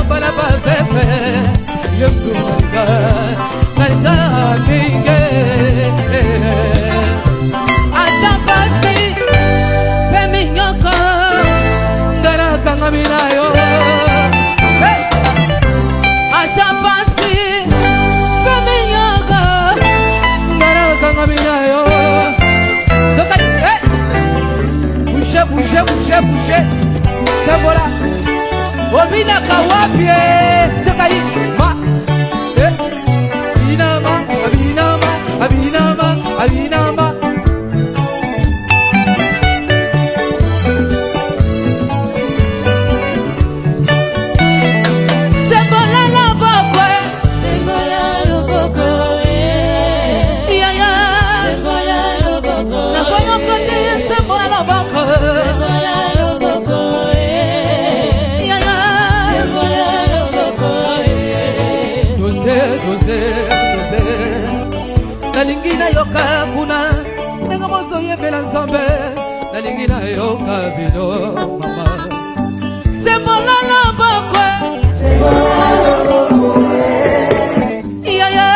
bala ba fefe Yesu nga Nanga minge Atapasi Peminyoko Ngara kanga minayo Atapasi Peminyoko Ngara kanga minayo Dokai Bouge, bouge, bouge Sembola Obina kawapie Dokai Ma Abinama, Abinama, Abinama, Abinama Sembola loboko Sembola loboko Yaya Sembola loboko Na voyo kote Sembola loboko Sembola loboko Yaya Sembola loboko Dose Nalingi na yoka kuna Nenga mozo yebela nzambe Nalingi na yoka bino mama Sembola loboko Sembola loboko Yaya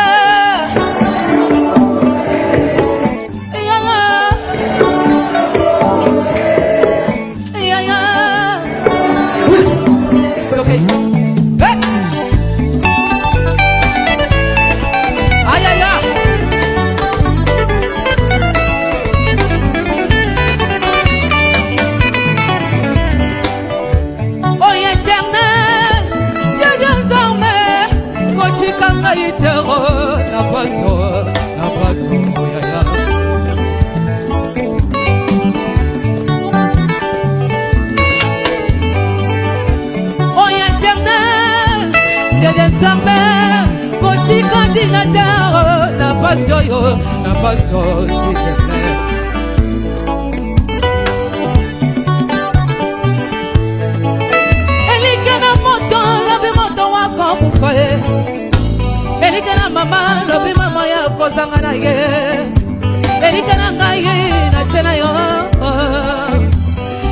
Yaya Yaya Okay La passion, s'il te plaît. Elikana moto, lobi moto wako kufaye. Elikana mama, lobi mama ya kozanga na ye. Elikana ngaye na chena yo.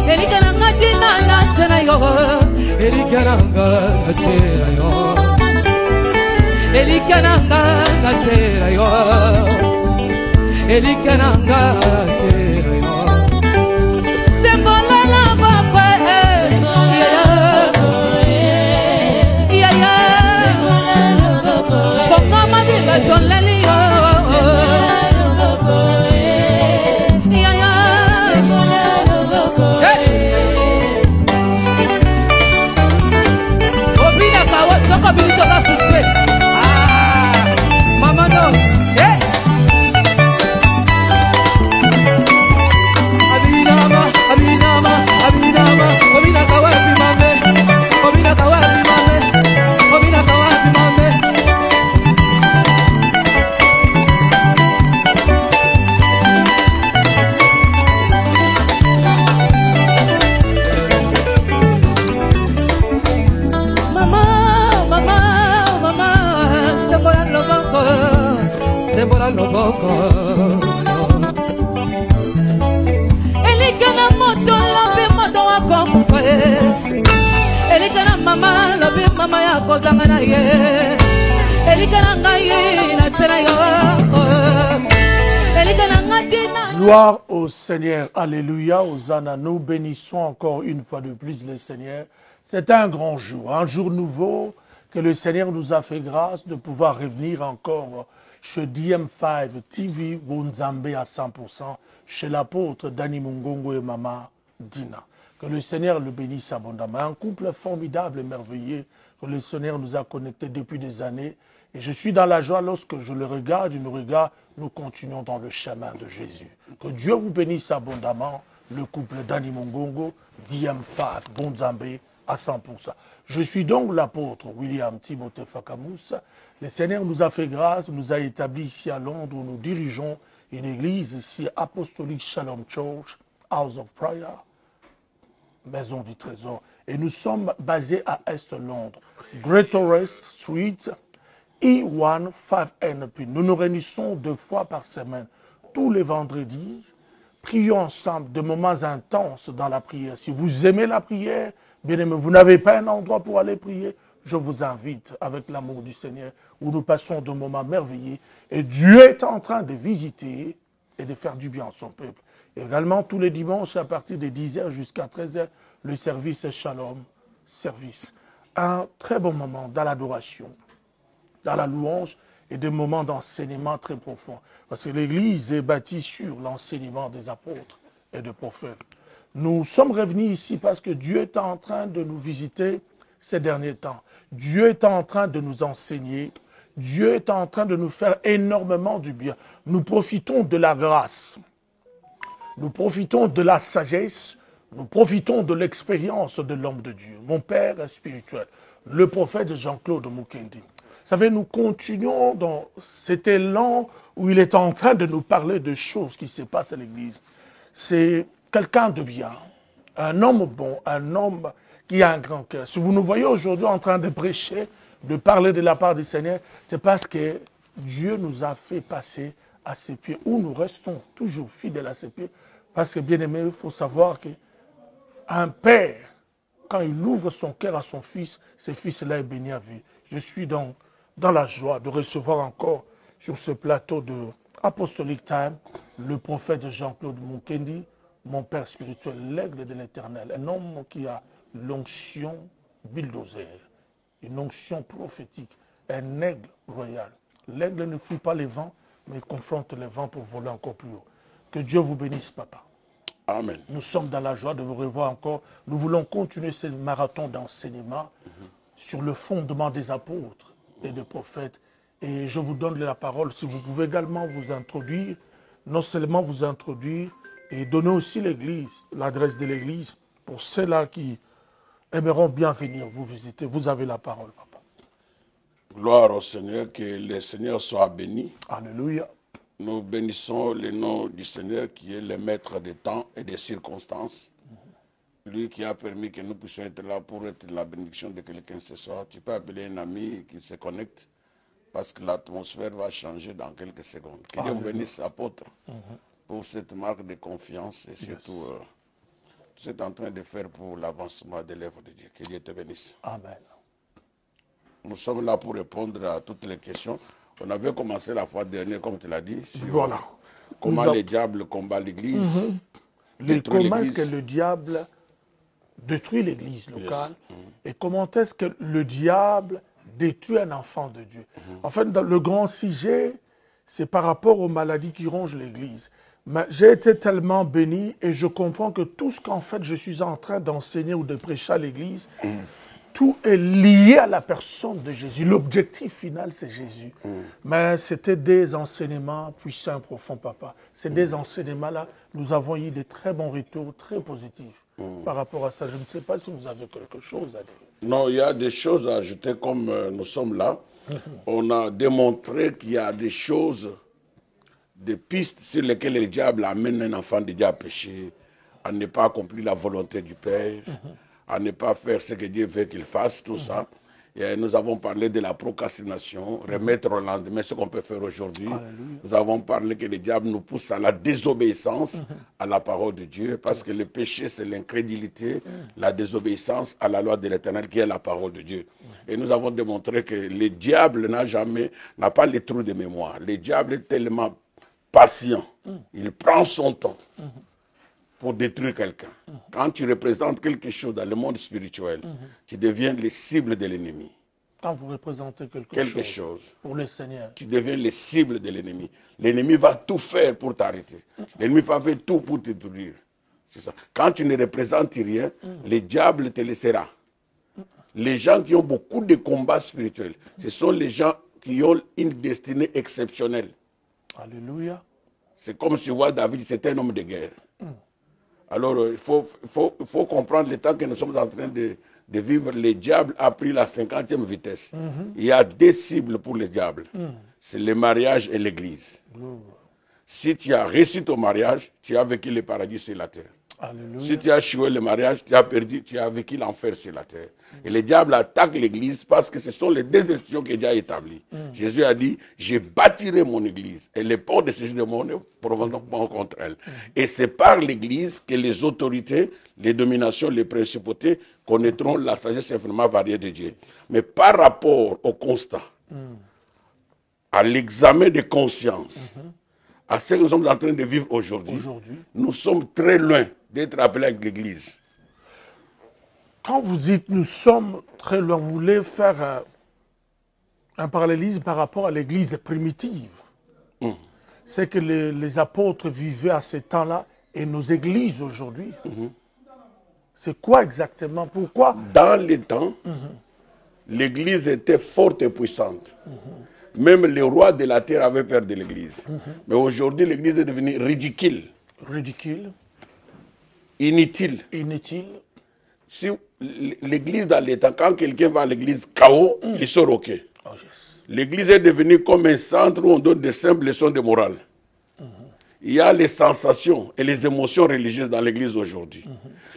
Elikana ngatina na chena yo. Elikana ngaye na chena yo. Elikananga ngachera yo Elikananga ngachera yo Sembola la bakwe Yaya Sembola la bakwe Bongama viva joleli yo Sembola la bakwe Yaya Sembola la bakwe Obina kawa soko bilito ka suswe Mama no, eh? Abinama, Abinama, Abinama, Obina kawapi mame, Obina kawapi mame, Obina kawapi mame. Mama, mama, mama, sembola loboko. Sembola loboko Elikana moto lobi moto wako kufaye Elikana mama lobi mama ya kozanga na ye Elikana ngaye na tena yo Elikana ngatina Gloire au Seigneur, alléluia, Hosanna. Nous bénissons encore une fois de plus le Seigneur. C'est un grand jour, un jour nouveau que le Seigneur nous a fait grâce de pouvoir revenir encore chez DM5 TV Bonzambe à 100%, chez l'apôtre Dani Mungongo et Mama Dina. Que le Seigneur le bénisse abondamment. Un couple formidable et merveilleux que le Seigneur nous a connectés depuis des années. Et je suis dans la joie lorsque je le regarde, il nous regarde, nous continuons dans le chemin de Jésus. Que Dieu vous bénisse abondamment, le couple Dani Mungongo, DM5 Bonzambe à 100%. Je suis donc l'apôtre William Timothée Fakamous. Le Seigneur nous a fait grâce, nous a établis ici à Londres où nous dirigeons une église ici, Apostolic Shalom Church, House of Prayer, Maison du Trésor. Et nous sommes basés à Est Londres, Greater West Street, E1 5NP. Nous nous réunissons 2 fois par semaine, tous les vendredis. Prions ensemble de moments intenses dans la prière. Si vous aimez la prière, bien aimé, vous n'avez pas un endroit pour aller prier, je vous invite avec l'amour du Seigneur, où nous passons de moments merveilleux. Et Dieu est en train de visiter et de faire du bien à son peuple. Et également, tous les dimanches, à partir de 10h jusqu'à 13h, le service Shalom, service. Un très bon moment dans l'adoration, dans la louange et des moments d'enseignement très profonds. Parce que l'Église est bâtie sur l'enseignement des apôtres et des prophètes. Nous sommes revenus ici parce que Dieu est en train de nous visiter ces derniers temps. Dieu est en train de nous enseigner. Dieu est en train de nous faire énormément du bien. Nous profitons de la grâce. Nous profitons de la sagesse. Nous profitons de l'expérience de l'homme de Dieu, mon père spirituel, le prophète Jean-Claude Mukendi. Vous savez, nous continuons dans cet élan où il est en train de nous parler de choses qui se passent à l'Église. C'est quelqu'un de bien, un homme bon, un homme qui a un grand cœur. Si vous nous voyez aujourd'hui en train de prêcher, de parler de la part du Seigneur, c'est parce que Dieu nous a fait passer à ses pieds, où nous restons toujours fidèles à ses pieds. Parce que, bien aimé, il faut savoir qu'un père, quand il ouvre son cœur à son fils, ce fils-là est béni à vie. Je suis donc dans la joie de recevoir encore sur ce plateau de Apostolic Time le prophète Jean-Claude Mukendi, mon père spirituel, l'aigle de l'Éternel, un homme qui a l'onction bulldozer, une onction prophétique, un aigle royal. L'aigle ne fuit pas les vents, mais il confronte les vents pour voler encore plus haut. Que Dieu vous bénisse, papa. Amen. Nous sommes dans la joie de vous revoir encore. Nous voulons continuer ce marathon d'enseignement sur le fondement des apôtres et des prophètes. Et je vous donne la parole. Si vous pouvez également vous introduire, non seulement vous introduire, et donner aussi l'église, l'adresse de l'église, pour ceux-là qui aimeront bien venir vous visiter. Vous avez la parole, papa. Gloire au Seigneur, que le Seigneur soit béni. Alléluia. Nous bénissons le nom du Seigneur qui est le maître des temps et des circonstances. Lui qui a permis que nous puissions être là pour être la bénédiction de quelqu'un ce soir. Tu peux appeler un ami qui se connecte parce que l'atmosphère va changer dans quelques secondes. Que Dieu vous bénisse, apôtre, pour cette marque de confiance et surtout tout ce que tu es en train de faire pour l'avancement de l'œuvre de Dieu. Que Dieu te bénisse. Amen. Nous sommes là pour répondre à toutes les questions. On avait commencé la fois dernière, comme tu l'as dit, sur Voilà. comment le diable combat l'Église. Comment est-ce que le diable détruit l'Église locale et comment est-ce que le diable détruit un enfant de Dieu. En fait, dans le grand sujet, c'est par rapport aux maladies qui rongent l'Église. Mais j'ai été tellement béni et je comprends que tout ce qu'en fait je suis en train d'enseigner ou de prêcher à l'Église, tout est lié à la personne de Jésus. L'objectif final, c'est Jésus. Mais c'était des enseignements puissants, profonds, papa. C'est des enseignements-là, nous avons eu des très bons retours, très positifs par rapport à ça. Je ne sais pas si vous avez quelque chose à dire. Non, il y a des choses à ajouter comme nous sommes là. On a démontré qu'il y a des choses, des pistes sur lesquelles le diable amène un enfant de Dieu à pécher, à ne pas accomplir la volonté du Père, à ne pas faire ce que Dieu veut qu'il fasse, tout ça. Et nous avons parlé de la procrastination, remettre au lendemain ce qu'on peut faire aujourd'hui. Nous avons parlé que le diable nous pousse à la désobéissance à la parole de Dieu, parce que le péché, c'est l'incrédulité, la désobéissance à la loi de l'Éternel, qui est la parole de Dieu. Et nous avons démontré que le diable n'a pas les trous de mémoire. Le diable est tellement patient, il prend son temps pour détruire quelqu'un. Quand tu représentes quelque chose dans le monde spirituel, tu deviens les cibles de l'ennemi. Quand vous représentez quelque chose pour le Seigneur, tu deviens les cibles de l'ennemi. L'ennemi va tout faire pour t'arrêter. L'ennemi va faire tout pour te détruire. C'est ça. Quand tu ne représentes rien, le diable te laissera. Les gens qui ont beaucoup de combats spirituels, ce sont les gens qui ont une destinée exceptionnelle. Alléluia. C'est comme si tu vois David, c'est un homme de guerre. Alors, il faut comprendre le temps que nous sommes en train de vivre. Le diable a pris la 50e vitesse. Il y a deux cibles pour le diable. C'est le mariage et l'église. Si tu as réussi ton mariage, tu as vécu le paradis sur la terre. Alléluia. Si tu as échoué le mariage, tu as perdu, tu as vécu l'enfer sur la terre. Et le diable attaque l'église parce que ce sont les deux institutions que Dieu a établies. Jésus a dit, je bâtirai mon église et les portes de ce démon ne proviendront pas contre elle. Et c'est par l'église que les autorités, les dominations, les principautés connaîtront la sagesse infiniment variée de Dieu. Mais par rapport au constat, à l'examen de conscience, à ce que nous sommes en train de vivre aujourd'hui, nous sommes très loin d'être appelés avec l'Église. Quand vous dites nous sommes très loin, vous voulez faire un parallélisme par rapport à l'Église primitive. C'est que les apôtres vivaient à ces temps-là et nos églises aujourd'hui. C'est quoi exactement? Pourquoi? Dans les temps, l'Église était forte et puissante. Même les rois de la terre avaient peur de l'Église. Mais aujourd'hui, l'Église est devenue ridicule. Ridicule. Inutile. Inutile. Si l'Église dans les temps, quand quelqu'un va à l'Église KO, il sort OK. Oh, yes. L'Église est devenue comme un centre où on donne de simples leçons de morale. Il y a les sensations et les émotions religieuses dans l'Église aujourd'hui.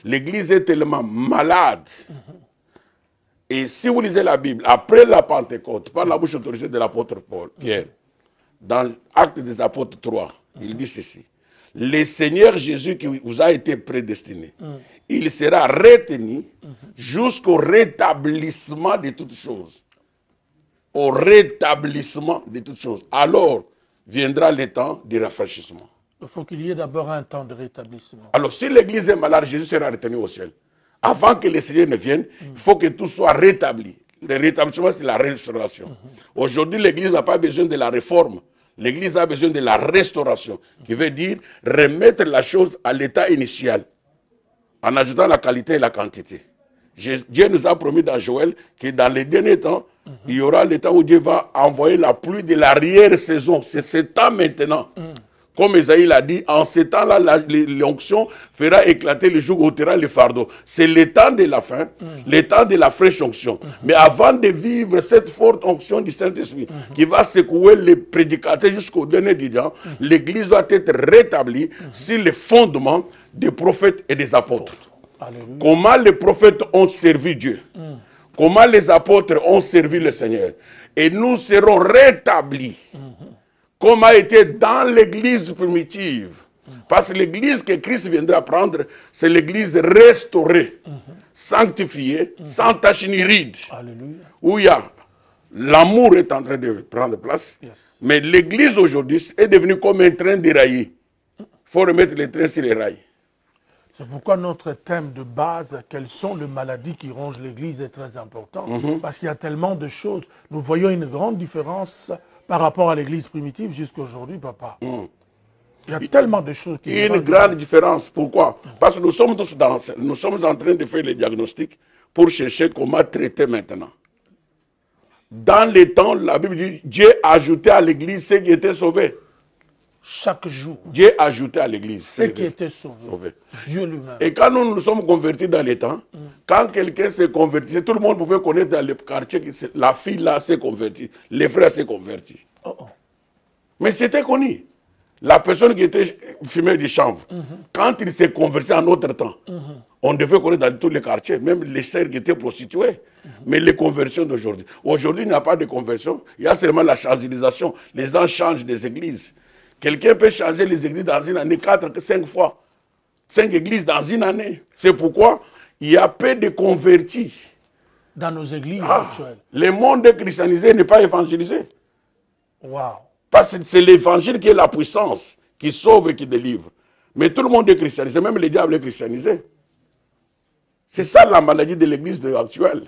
L'Église est tellement malade. Et si vous lisez la Bible, après la Pentecôte, par la bouche autorisée de l'apôtre Pierre, dans l'Acte des Apôtres 3, il dit ceci. Le Seigneur Jésus qui vous a été prédestiné, il sera retenu jusqu'au rétablissement de toutes choses. Au rétablissement de toutes choses. Alors viendra le temps du rafraîchissement. Il faut qu'il y ait d'abord un temps de rétablissement. Alors si l'Église est malade, Jésus sera retenu au ciel. Avant que le Seigneur ne vienne, il faut que tout soit rétabli. Le rétablissement, c'est la restauration. Aujourd'hui, l'Église n'a pas besoin de la réforme. L'Église a besoin de la restauration, qui veut dire remettre la chose à l'état initial, en ajoutant la qualité et la quantité. Dieu nous a promis dans Joël que dans les derniers temps, il y aura le temps où Dieu va envoyer la pluie de l'arrière-saison. C'est ce temps maintenant. Comme Esaïe l'a dit, en ce temps-là, l'onction fera éclater le joug, ôtera le fardeau. C'est le temps de la fin, le temps de la fraîche onction. Mais avant de vivre cette forte onction du Saint-Esprit, qui va secouer les prédicateurs jusqu'au dernier du temps, l'Église doit être rétablie sur les fondements des prophètes et des apôtres. Alléluia. Comment les prophètes ont servi Dieu, comment les apôtres ont servi le Seigneur. Et nous serons rétablis. Comme a été dans l'église primitive. Parce que l'église que Christ viendra prendre, c'est l'église restaurée, sanctifiée, sans tache ni ride. Alléluia. Où il y a l'amour est en train de prendre place. Mais l'église aujourd'hui est devenue comme un train déraillé. Il faut remettre les trains sur les rails. C'est pourquoi notre thème de base, quelles sont les maladies qui rongent l'église, est très important. Parce qu'il y a tellement de choses. Nous voyons une grande différence par rapport à l'église primitive jusqu'à aujourd'hui, papa. Il y a tellement de choses qui... Une grande différence. Pourquoi? Parce que nous sommes tous nous sommes en train de faire les diagnostics pour chercher comment traiter maintenant. Dans les temps, la Bible dit, Dieu a ajouté à l'église ceux qui étaient sauvés. Chaque jour. Dieu a ajouté à l'église ceux qui étaient sauvés. Dieu lui-même. Et quand nous nous sommes convertis dans les temps, quand quelqu'un s'est converti, tout le monde pouvait connaître dans le quartier que la fille là s'est convertie, les frères s'est convertis. Mais c'était connu. La personne qui était fumeur de chanvre, quand il s'est converti en notre temps, on devait connaître dans tous les quartiers, même les sœurs qui étaient prostituées. Mais les conversions d'aujourd'hui. Aujourd'hui, il n'y a pas de conversion, il y a seulement la changelisation. Les gens changent des églises. Quelqu'un peut changer les églises dans une année 4, 5 fois. 5 églises dans une année. C'est pourquoi il y a peu de convertis. Dans nos églises actuelles. Le monde christianisé n'est pas évangélisé. Wow. Parce que c'est l'évangile qui est la puissance, qui sauve et qui délivre. Mais tout le monde est christianisé, même le diable est christianisé. C'est ça la maladie de l'église actuelle.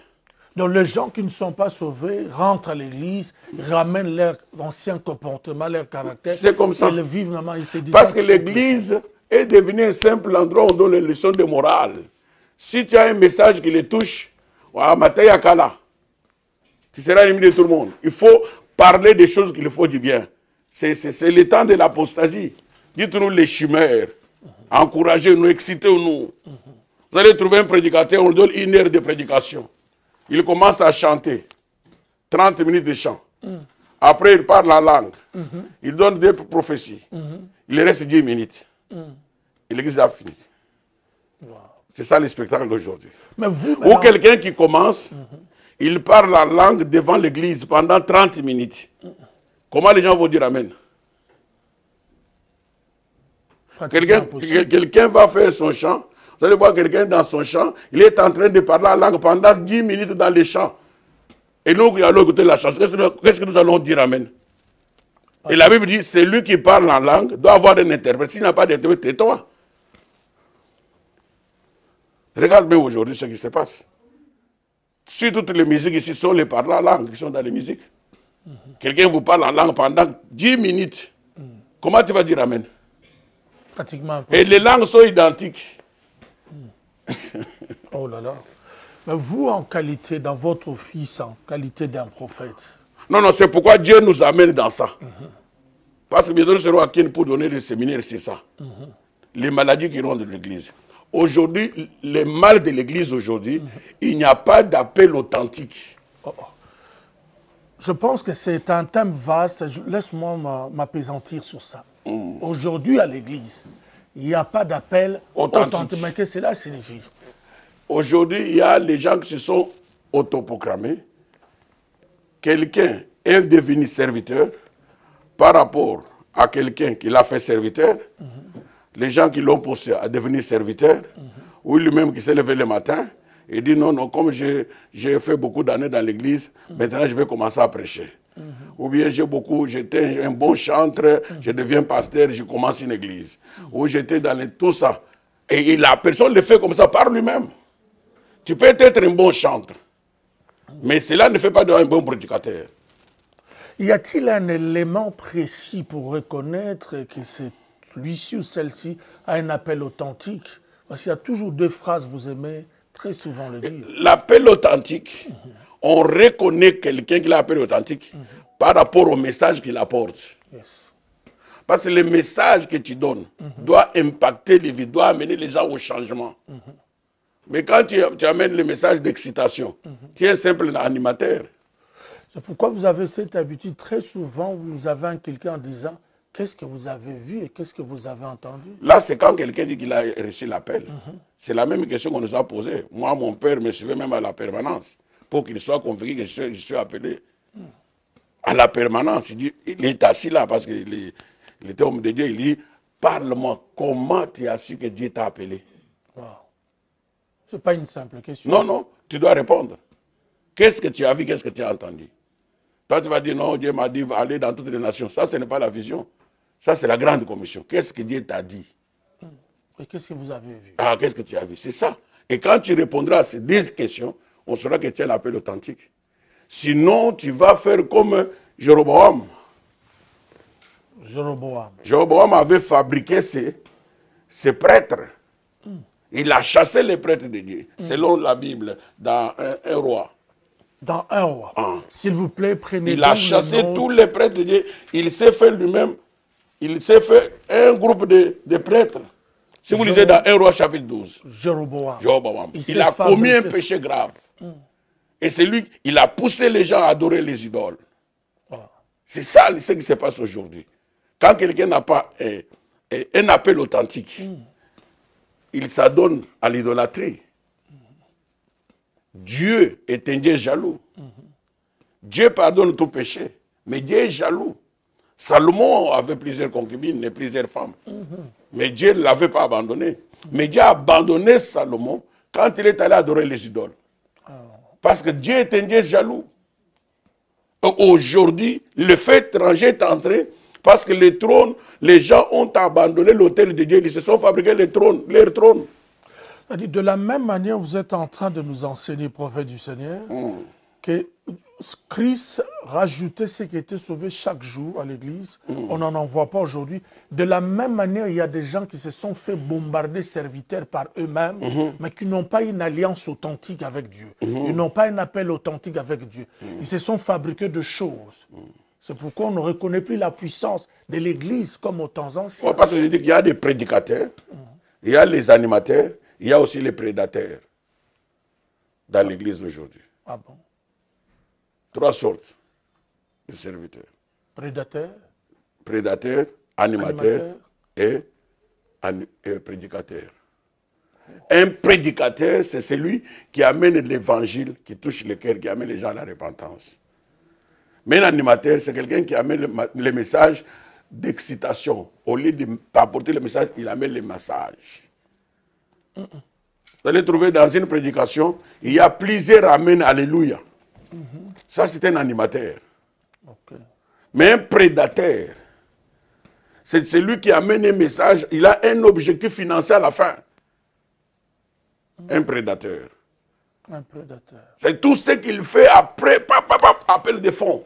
Donc les gens qui ne sont pas sauvés rentrent à l'église, ramènent leur ancien comportement, leur caractère. C'est comme ça. Et le vivent vraiment, parce que l'église est devenue un simple endroit où on donne les leçons de morale. Si tu as un message qui les touche, tu seras l'ennemi de tout le monde. Il faut parler des choses qu'il faut du bien. C'est le temps de l'apostasie. Dites-nous les chimères. Encouragez-nous, excitez-nous. Vous allez trouver un prédicateur, on lui donne 1 heure de prédication. Il commence à chanter. 30 minutes de chant. Après, il parle en langue. Il donne des prophéties. Il reste 10 minutes. Et l'église a fini. C'est ça le spectacle d'aujourd'hui. Ou quelqu'un qui commence, il parle en langue devant l'église pendant 30 minutes. Comment les gens vont dire Amen? Quelqu'un va faire son chant. Vous allez voir quelqu'un dans son champ, il est en train de parler la langue pendant 10 minutes dans les champs. Et nous qui allons écouter la chanson, qu'est-ce que nous allons dire, amen? Et la Bible dit, c'est lui qui parle en langue, doit avoir un interprète. S'il n'a pas d'interprète, tais-toi. Regarde bien aujourd'hui ce qui se passe. Si toutes les musiques ici sont les parlants en langue qui sont dans les musiques, quelqu'un vous parle en langue pendant 10 minutes, comment tu vas dire amen? Pratiquement. Et les langues sont identiques. Oh là là. Mais vous, en qualité, dans votre office, en qualité d'un prophète. Non, non, c'est pourquoi Dieu nous amène dans ça. Parce que bientôt nous serons à Ken pour donner des séminaires, c'est ça. Les maladies qui rendent l'église. Aujourd'hui, les mal de l'église aujourd'hui, il n'y a pas d'appel authentique. Oh, oh. Je pense que c'est un thème vaste. Laisse-moi m'apaisantir sur ça. Aujourd'hui, à l'église, il n'y a pas d'appel authentique. Mais qu'est-ce que cela signifie? Aujourd'hui, il y a les gens qui se sont autoproclamés. Quelqu'un est devenu serviteur par rapport à quelqu'un qui l'a fait serviteur. Les gens qui l'ont poussé à devenir serviteur, ou lui-même qui s'est levé le matin et dit non, non, comme j'ai fait beaucoup d'années dans l'église, maintenant je vais commencer à prêcher. Ou bien j'étais un bon chanteur, je deviens pasteur, je commence une église. Ou j'étais dans tout ça. Et la personne le fait comme ça par lui-même. Tu peux être un bon chanteur, mais cela ne fait pas de toi un bon prédicateur. Y a-t-il un élément précis pour reconnaître que celui-ci ou celle-ci a un appel authentique? Parce qu'il y a toujours deux phrases, vous aimez très souvent le dire. L'appel authentique, on reconnaît quelqu'un qui l'appelle authentique par rapport au message qu'il apporte. Yes. Parce que le message que tu donnes doit impacter les vies, doit amener les gens au changement. Mais quand tu amènes le message d'excitation, tu es un simple animateur. C'est pourquoi vous avez cette habitude, très souvent, vous nous avez quelqu'un en disant « Qu'est-ce que vous avez vu et qu'est-ce que vous avez entendu ?» Là, c'est quand quelqu'un dit qu'il a reçu l'appel. C'est la même question qu'on nous a posée. Moi, mon père me suivait même à la permanence pour qu'il soit convaincu que je suis appelé à la permanence. Il est assis là parce qu'il était homme de Dieu. Il dit « Parle-moi, comment tu as su que Dieu t'a appelé ?» Wow. Ce n'est pas une simple question. Non, non, tu dois répondre. Qu'est-ce que tu as vu, qu'est-ce que tu as entendu? Toi, tu vas dire, non, Dieu m'a dit, va aller dans toutes les nations. Ça, ce n'est pas la vision. Ça, c'est la grande commission. Qu'est-ce que Dieu t'a dit? Et qu'est-ce que vous avez vu? Ah, qu'est-ce que tu as vu? C'est ça. Et quand tu répondras à ces 10 questions, on saura que tu as l'appel authentique. Sinon, tu vas faire comme Jéroboam. Jéroboam avait fabriqué ses prêtres. Il a chassé les prêtres de Dieu, selon la Bible, dans un roi. Dans un roi. S'il vous plaît, prenez. Il a chassé tous les prêtres de Dieu. Il s'est fait lui-même. Il s'est fait un groupe de prêtres. Si vous lisez dans 1 roi chapitre 12. Jéroboam. Il a commis un péché grave. Et c'est lui, il a poussé les gens à adorer les idoles. C'est ça ce qui se passe aujourd'hui. Quand quelqu'un n'a pas un appel authentique, il s'adonne à l'idolâtrie. Dieu est un Dieu jaloux. Dieu pardonne tout péché, mais Dieu est jaloux. Salomon avait plusieurs concubines et plusieurs femmes. Mais Dieu ne l'avait pas abandonné. Mais Dieu a abandonné Salomon quand il est allé adorer les idoles. Parce que Dieu est un Dieu jaloux. Aujourd'hui, le fait étranger est entré parce que les trônes, les gens ont abandonné l'autel de Dieu. Ils se sont fabriqués les trônes, leurs trônes. De la même manière, vous êtes en train de nous enseigner, prophète du Seigneur, que Christ rajoutait ce qui était sauvé chaque jour à l'église. On n'en envoie pas aujourd'hui. De la même manière, il y a des gens qui se sont fait bombarder serviteurs par eux-mêmes, mais qui n'ont pas une alliance authentique avec Dieu. Ils n'ont pas un appel authentique avec Dieu. Ils se sont fabriqués de choses. C'est pourquoi on ne reconnaît plus la puissance de l'église comme aux temps anciens. Parce que je dis qu'il y a des prédicateurs, il y a les animateurs, il y a aussi les prédateurs dans l'église aujourd'hui. Ah bon? 3 sortes de serviteurs. Prédateurs, animateurs et prédicateurs. Un prédicateur, c'est celui qui amène l'évangile, qui touche le cœur, qui amène les gens à la repentance. Mais un animateur, c'est quelqu'un qui amène le message d'excitation. Au lieu d'apporter le message, il amène le massage. Vous allez trouver dans une prédication, il y a plusieurs Amen, Alléluia. Ça, c'est un animateur. Ok. Mais un prédateur, c'est celui qui amène un message, il a un objectif financier à la fin. Un prédateur. Un prédateur. C'est tout ce qu'il fait après, appel de fonds.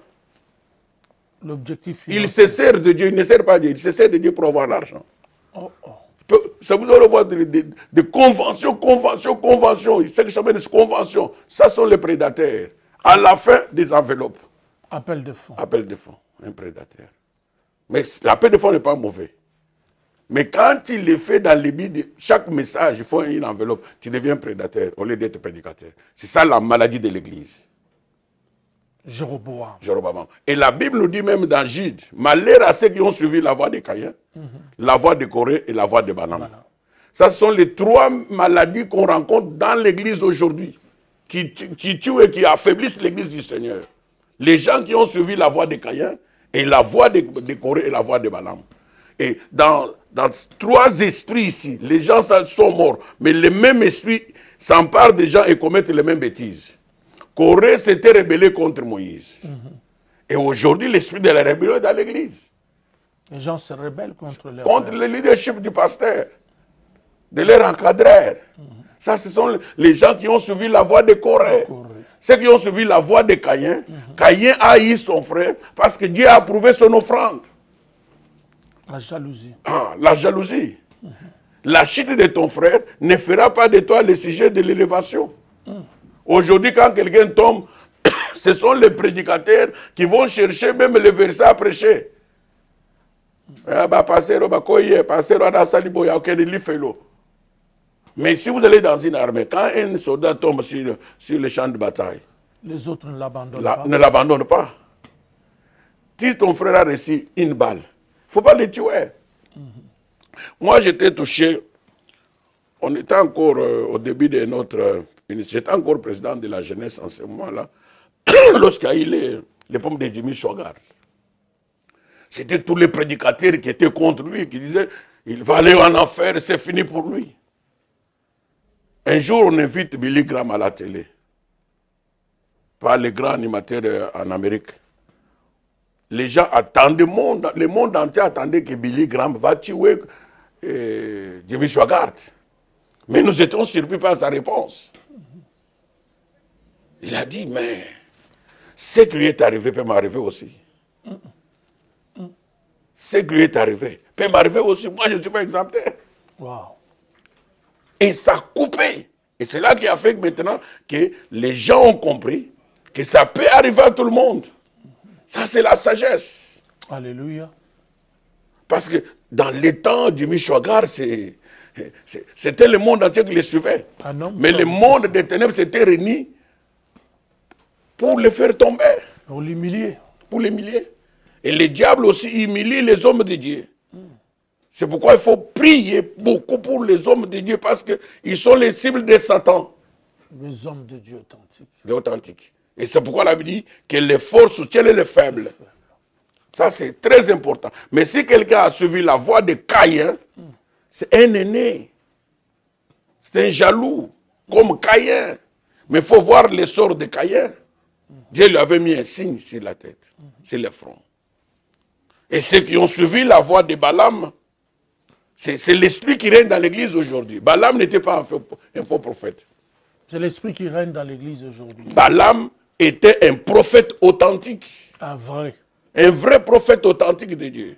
L'objectif Il se sert de Dieu, il ne sert pas de Dieu, il se sert de Dieu pour avoir l'argent. Oh, oh. Ça vous allez voir de conventions, ce que s'appelle des conventions. Ça sont les prédateurs. À la fin des enveloppes. Appel de fonds. Appel de fonds, un prédateur. Mais l'appel de fonds n'est pas mauvais. Mais quand il est fait dans les billes, chaque message, il faut une enveloppe, tu deviens prédateur au lieu d'être prédicateur. C'est ça la maladie de l'Église. Jéroboam. Et la Bible nous dit même dans Jude, malheur à ceux qui ont suivi la voie de Caïn, la voie de Corée et la voie de Balaam. Ça, ce sont les trois maladies qu'on rencontre dans l'Église aujourd'hui, qui tuent et qui affaiblissent l'Église du Seigneur. Les gens qui ont suivi la voie de Caïn et la voie de Corée et la voie de Balaam. Et dans trois esprits ici, les gens sont morts, mais le même esprit s'empare des gens et commettent les mêmes bêtises. Corée s'était rébellé contre Moïse. Et aujourd'hui, l'esprit de la rébellion est dans l'Église. Les gens se rebellent contre le leadership du pasteur, de leur encadreur. Ça, ce sont les gens qui ont suivi la voie de Corée. Ceux qui ont suivi la voie de Caïn. Caïn a haï son frère parce que Dieu a approuvé son offrande. La jalousie. Ah, la jalousie. La chute de ton frère ne fera pas de toi le sujet de l'élévation. Aujourd'hui, quand quelqu'un tombe, ce sont les prédicateurs qui vont chercher même les versets à prêcher. Mais si vous allez dans une armée, quand un soldat tombe sur le champ de bataille, les autres ne l'abandonnent pas. Si ton frère a reçu une balle, il ne faut pas le tuer. Moi, j'étais touché. On était encore au début de notre... J'étais encore président de la jeunesse en ce moment-là, lorsqu'il y a eu les pommes de Jimmy Swaggart. C'était tous les prédicateurs qui étaient contre lui, qui disaient il va aller en enfer, c'est fini pour lui. Un jour, on invite Billy Graham à la télé, par les grands animateurs en Amérique. Les gens attendaient, le monde entier attendait que Billy Graham va tuer Jimmy Swaggart. Mais nous étions surpris par sa réponse. Il a dit, mais ce qui lui est arrivé peut m'arriver aussi. Ce qui lui est arrivé peut m'arriver aussi. Moi, je ne suis pas exempté. Wow. Et ça a coupé. Et c'est là qui a fait maintenant que les gens ont compris que ça peut arriver à tout le monde. Ça, c'est la sagesse. Alléluia. Parce que dans les temps du Swaggart, c'était le monde entier qui les suivait. Mais le monde des ténèbres s'était réuni pour les faire tomber. Pour l'humilier. Pour l'humilier. Et le diable aussi humilie les hommes de Dieu. C'est pourquoi il faut prier beaucoup pour les hommes de Dieu, parce qu'ils sont les cibles de Satan. Les hommes de Dieu authentiques. Les authentiques. Et c'est pourquoi la Bible dit que les forts soutiennent les faibles. Ça, c'est très important. Mais si quelqu'un a suivi la voie de Caïn, c'est un aîné. C'est un jaloux, comme Caïn. Mais il faut voir le sort de Caïn. Dieu lui avait mis un signe sur la tête, sur le front. Et ceux qui ont suivi la voie de Balaam, c'est l'esprit qui règne dans l'église aujourd'hui. Balaam n'était pas un faux prophète. C'est l'esprit qui règne dans l'église aujourd'hui. Balaam était un prophète authentique. Un vrai. Un vrai prophète authentique de Dieu.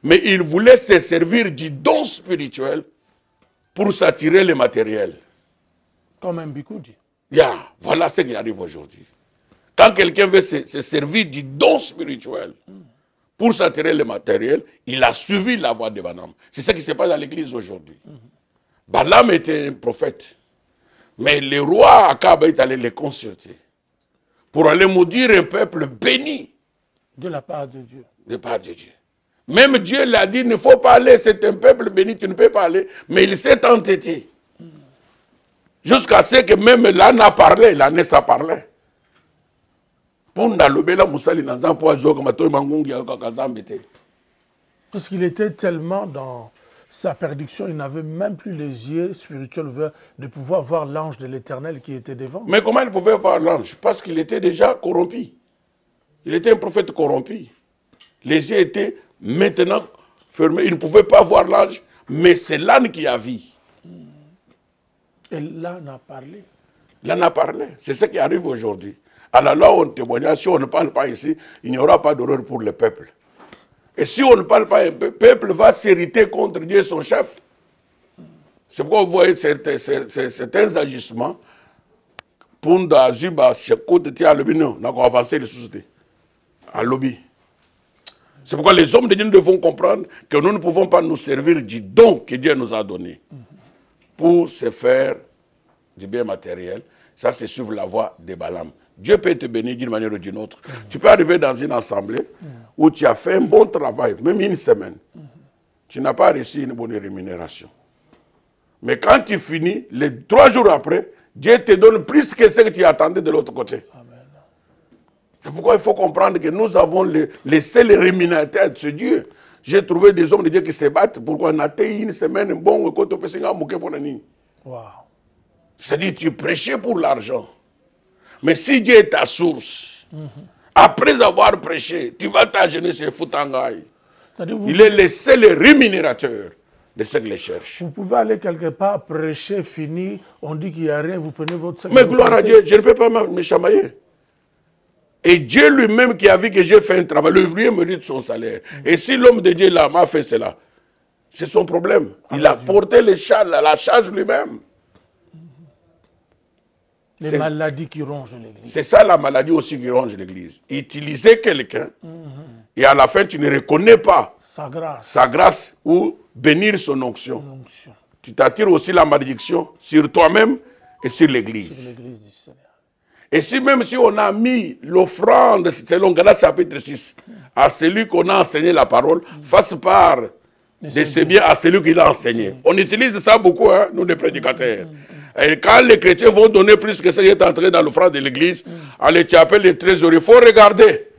Mais il voulait se servir du don spirituel pour s'attirer le matériel. Comme un Bikoudi. Voilà ce qui arrive aujourd'hui. Quand quelqu'un veut se servir du don spirituel pour s'attirer le matériel, il a suivi la voie de Balaam. C'est ce qui se passe dans l'église aujourd'hui. Balaam était un prophète. Mais le roi Akab est allé les consulter pour aller maudire un peuple béni. De la part de Dieu. De la part de Dieu. Même Dieu l'a dit, il ne faut pas aller, c'est un peuple béni, tu ne peux pas aller. Mais il s'est entêté. Jusqu'à ce que même l'âne a parlé, l'âne a parlé. Parce qu'il était tellement sa perdition, il n'avait même plus les yeux spirituels ouverts de pouvoir voir l'ange de l'Éternel qui était devant. Mais comment il pouvait voir l'ange? Parce qu'il était déjà corrompu. Il était un prophète corrompu. Les yeux étaient maintenant fermés. Il ne pouvait pas voir l'ange, mais c'est l'âne qui a vu. Et l'âne a parlé. L'âne a parlé. C'est ce qui arrive aujourd'hui. À la loi, on témoigne. Si on ne parle pas ici, il n'y aura pas d'horreur pour le peuple. Et si on ne parle pas, le peuple va s'irriter contre Dieu et son chef. C'est pourquoi vous voyez certains agissements. Pour d'azuba, c'est côté de l'aluminium, on a avancé les sociétés. À lobby. C'est pourquoi les hommes de Dieu devons comprendre que nous ne pouvons pas nous servir du don que Dieu nous a donné pour se faire du bien matériel. Ça, c'est suivre la voie de Balaam. Dieu peut te bénir d'une manière ou d'une autre. Tu peux arriver dans une assemblée où tu as fait un bon travail, même une semaine. Tu n'as pas reçu une bonne rémunération. Mais quand tu finis, les 3 jours après, Dieu te donne plus que ce que tu attendais de l'autre côté. C'est pourquoi il faut comprendre que nous avons laissé les rémunérateurs de ce Dieu. J'ai trouvé des hommes de Dieu qui se battent pour qu'on ait une semaine, bon, Wow. C'est-à-dire tu prêchais pour l'argent. Mais si Dieu est ta source, après avoir prêché, tu vas t'agenouiller sur Foutangaï. Il est le seul rémunérateur de ceux qui les cherchent. Vous pouvez aller quelque part, prêcher, fini, on dit qu'il n'y a rien, vous prenez votre sac. Mais gloire à Dieu, je ne peux pas me chamailler. Et Dieu lui-même qui a vu que j'ai fait un travail, l'ouvrier mérite son salaire. Et si l'homme de Dieu là m'a fait cela, c'est son problème. Il a porté la charge lui-même. Les maladies qui rongent l'Église. C'est ça la maladie aussi qui ronge l'Église. Utiliser quelqu'un et à la fin tu ne reconnais pas sa grâce ou bénir son onction. Tu t'attires aussi la malédiction sur toi-même et sur l'Église. Et si même si on a mis l'offrande, selon Galates chapitre 6, à celui qu'on a enseigné la parole, fasse part de ses biens à celui qui l'a enseigné. On utilise ça beaucoup, hein, nous les prédicateurs. Et quand les chrétiens vont donner plus que ça qui est entré dans l'offrande de l'église, allez, tu appelles les trésoriers. Il faut regarder.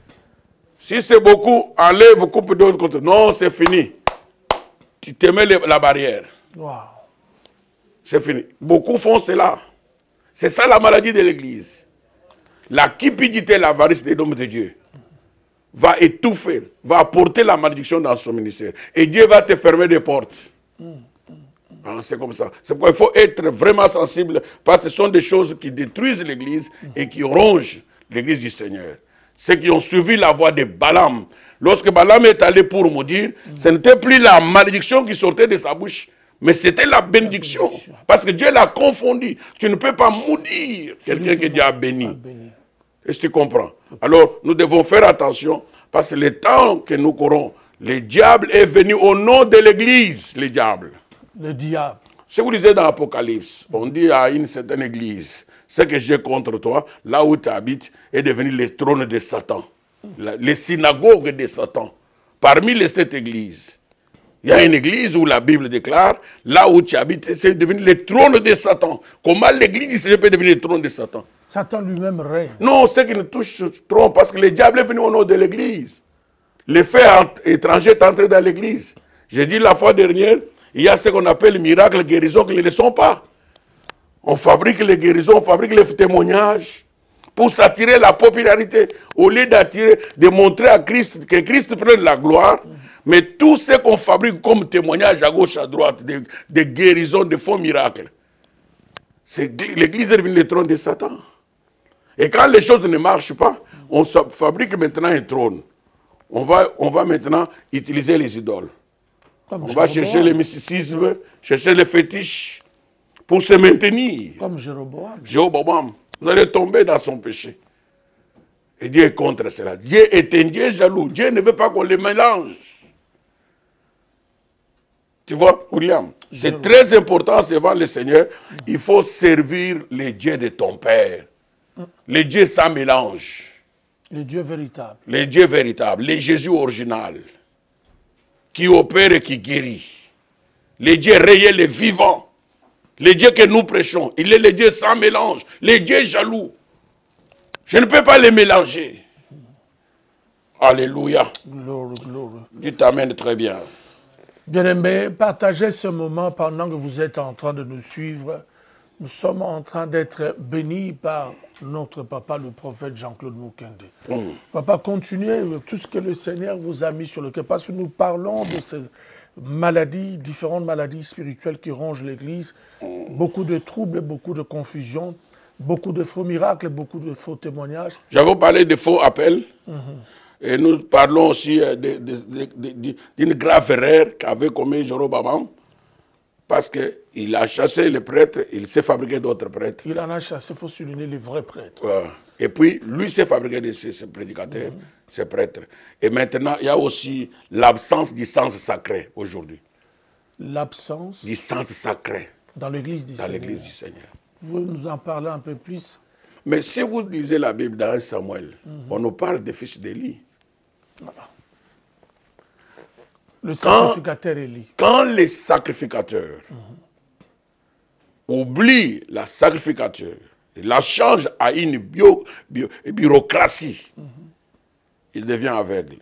Si c'est beaucoup, enlève, coupe de l'autre côté. Non, c'est fini. Tu te mets la barrière. Wow. C'est fini. Beaucoup font cela. C'est ça la maladie de l'église. La cupidité, l'avarice des hommes de Dieu va étouffer, va apporter la malédiction dans son ministère. Et Dieu va te fermer des portes. C'est comme ça. C'est pourquoi il faut être vraiment sensible, parce que ce sont des choses qui détruisent l'église et qui rongent l'église du Seigneur. Ceux qui ont suivi la voie de Balaam. Lorsque Balaam est allé pour maudire, ce n'était plus la malédiction qui sortait de sa bouche, mais c'était la bénédiction. Parce que Dieu l'a confondu. Tu ne peux pas maudire quelqu'un que Dieu a béni. Est-ce que tu comprends? Alors, nous devons faire attention, parce que le temps que nous courons, le diable est venu au nom de l'église, le diable. Le diable. Ce que vous lisez dans l'Apocalypse, on dit à une certaine église, ce que j'ai contre toi, là où tu habites, est devenu le trône de Satan. Les synagogues de Satan. Parmi les 7 églises, il y a une église où la Bible déclare, là où tu habites, c'est devenu le trône de Satan. Comment l'église peut devenir le trône de Satan? Satan lui-même règne. Non, c'est qui nous touche ce trône, parce que le diable est venu au nom de l'église. L'effet étranger est entré dans l'église. J'ai dit la fois dernière, il y a ce qu'on appelle miracle, guérison, qui ne le sont pas. On fabrique les guérisons, on fabrique les témoignages pour s'attirer la popularité. Au lieu d'attirer, de montrer à Christ, que Christ prenne la gloire, mais tout ce qu'on fabrique comme témoignage à gauche, à droite, de guérisons, de faux miracles, l'église est devenue le trône de Satan. Et quand les choses ne marchent pas, on fabrique maintenant un trône. On va maintenant utiliser les idoles. On va chercher le mysticisme, chercher les fétiches pour se maintenir. Comme Jéroboam. Jéroboam, vous allez tomber dans son péché. Et Dieu est contre cela. Dieu est un Dieu jaloux. Dieu ne veut pas qu'on les mélange. Tu vois, William, c'est très important, devant le Seigneur. Il faut servir les dieux de ton Père. Les dieux sans mélange. Les dieux véritables. Les dieux véritables. Les Jésus original. Qui opère et qui guérit. Les dieux réels et vivants. Les dieux que nous prêchons. Il est les dieux sans mélange. Les dieux jaloux. Je ne peux pas les mélanger. Alléluia. Gloire, gloire. Dieu t'amène très bien. Bien-aimés, partagez ce moment pendant que vous êtes en train de nous suivre. Nous sommes en train d'être bénis par notre papa, le prophète Jean-Claude Mukende. Papa, continuez avec tout ce que le Seigneur vous a mis sur le cœur, parce que nous parlons de ces maladies, différentes maladies spirituelles qui rongent l'Église, beaucoup de troubles, beaucoup de confusion, beaucoup de faux miracles, beaucoup de faux témoignages. J'avais parlé de faux appels. Et nous parlons aussi d'une grave erreur qu'avait commis Jorobabam. Parce qu'il a chassé les prêtres, il s'est fabriqué d'autres prêtres. Il en a chassé, il faut souligner les vrais prêtres. Et puis, lui s'est fabriqué ces prédicateurs, ces prêtres. Et maintenant, il y a aussi l'absence du sens sacré aujourd'hui. L'absence du sens sacré dans l'Église du Seigneur. L'église du Seigneur. Vous nous en parlez un peu plus? Mais si vous lisez la Bible dans 1 Samuel, on nous parle des fils d'Élie. Voilà. Le sacrificateur Élie. Quand les sacrificateurs oublient la sacrificature, la changent à une bureaucratie, il devient aveugle.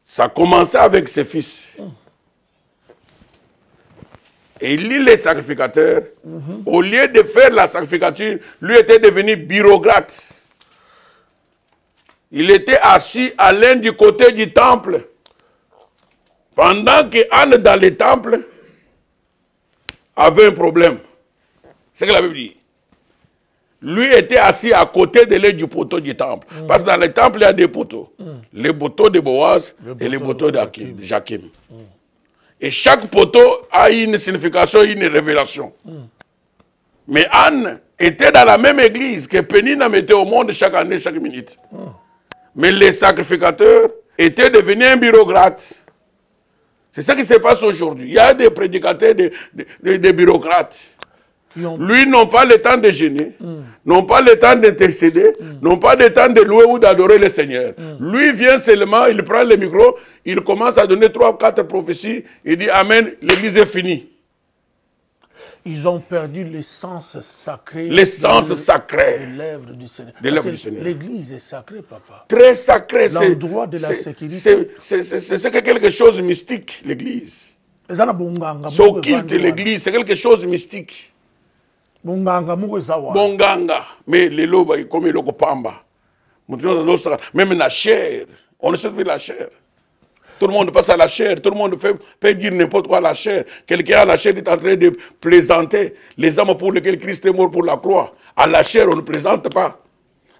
Ça a commencé avec ses fils. Élie, les sacrificateurs, au lieu de faire la sacrificature, lui était devenu bureaucrate. Il était assis à l'un du côté du temple. Pendant que Anne, dans le temple, avait un problème. C'est ce que la Bible dit. Lui était assis à côté de l'un du poteau du temple. Parce que dans le temple, il y a des poteaux. Les poteaux de Boaz et les poteaux de Jakim. Et chaque poteau a une signification, une révélation. Mais Anne était dans la même église que Pénina mettait au monde chaque année, chaque minute. Mais les sacrificateurs étaient devenus un bureaucrate. C'est ça qui se passe aujourd'hui. Il y a des prédicateurs, des bureaucrates. Lui, n'ont pas le temps de gêner, n'ont pas le temps d'intercéder, n'ont pas le temps de louer ou d'adorer le Seigneur. Lui vient seulement, il prend le micro, il commence à donner 3 ou 4 prophéties, il dit Amen, l'église est finie. Ils ont perdu l'essence sacrée. L'essence sacrée. De l'œuvre du Seigneur. L'église est sacrée, papa. Très sacrée. L'endroit de la sécurité. C'est quelque chose de mystique, l'église. S'occulte de l'église, c'est quelque chose de mystique. Bonganga. Mais les lobes, comme ils pamba. Même la chair. On ne sait plus la chair. Tout le monde passe à la chair, tout le monde peut dire n'importe quoi à la chair. Quelqu'un à la chair est en train de plaisanter les âmes pour lesquelles Christ est mort pour la croix. À la chair, on ne plaisante pas.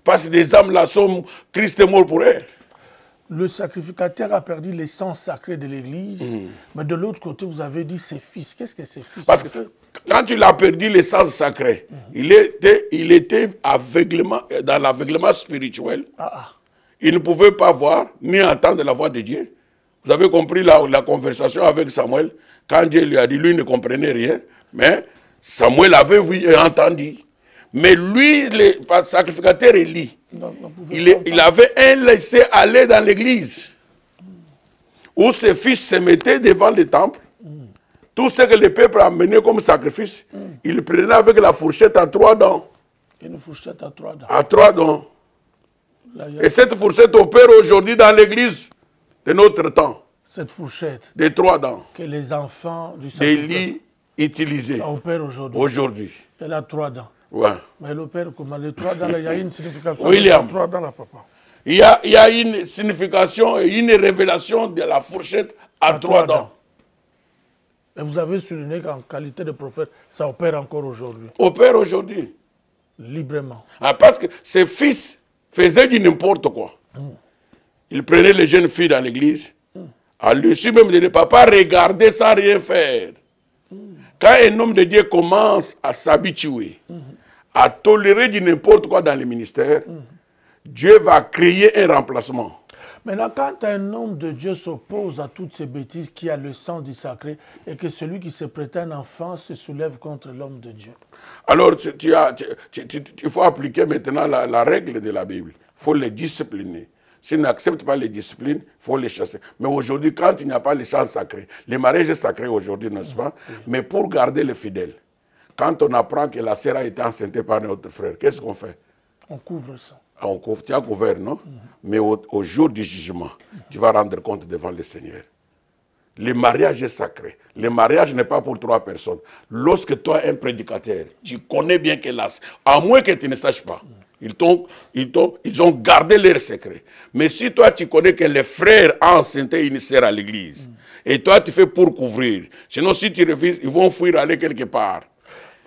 Parce que des âmes là sont, Christ est mort pour elles. Le sacrificateur a perdu l'essence sacrée de l'Église, mais de l'autre côté, vous avez dit ses fils. Qu'est-ce que ses fils? Parce que quand il a perdu l'essence sacrée, il était aveuglement, dans l'aveuglement spirituel. Il ne pouvait pas voir ni entendre la voix de Dieu. Vous avez compris la conversation avec Samuel, quand Dieu lui a dit, lui ne comprenait rien, mais Samuel avait vu et entendu. Mais lui, le sacrificateur Élie, il avait un laissé-aller dans l'église, où ses fils se mettaient devant le temple. Tout ce que le peuple a amené comme sacrifice, il prenait avec la fourchette à 3 dents. Une fourchette à 3 dents. À 3 dents. Et cette fourchette opère aujourd'hui dans l'église de notre temps. Cette fourchette. De 3 dents. Que les enfants du d'Élie utilisaient. Ça opère aujourd'hui. Aujourd'hui. Elle a 3 dents. Ouais. Mais elle opère comment? Les 3 dents, il y a une signification. William. 3 dents là, papa. Il y a une signification et une révélation de la fourchette à 3 dents. Et vous avez souligné qu'en qualité de prophète, ça opère encore aujourd'hui. Opère aujourd'hui. Librement. Parce que ses fils faisaient du n'importe quoi. Ils prenaient les jeunes filles dans l'église. À lui même de ne pas regarder sans rien faire. Quand un homme de Dieu commence à s'habituer, à tolérer du n'importe quoi dans le ministère, Dieu va créer un remplacement. Maintenant, quand un homme de Dieu s'oppose à toutes ces bêtises qui a le sang du sacré et que celui qui se prétend enfant se soulève contre l'homme de Dieu. Alors, il faut appliquer maintenant la règle de la Bible. Il faut les discipliner. S'ils n'acceptent pas les disciplines, il faut les chasser. Mais aujourd'hui, quand il n'y a pas le sang sacré, le mariage est sacré aujourd'hui, n'est-ce pas? Mais pour garder les fidèles, quand on apprend que la sœur a été enceinte par notre frère, qu'est-ce qu'on fait? On couvre ça. Tu as couvert, non? Mais au jour du jugement, tu vas rendre compte devant le Seigneur. Le mariage est sacré. Le mariage n'est pas pour 3 personnes. Lorsque toi, un prédicateur, tu connais bien que là, à moins que tu ne saches pas, ils ont gardé leur secret. Mais si toi, tu connais que les frères enceintes initièrent à l'église, et toi, tu fais pour couvrir, sinon si tu refuses, ils vont fuir, aller quelque part.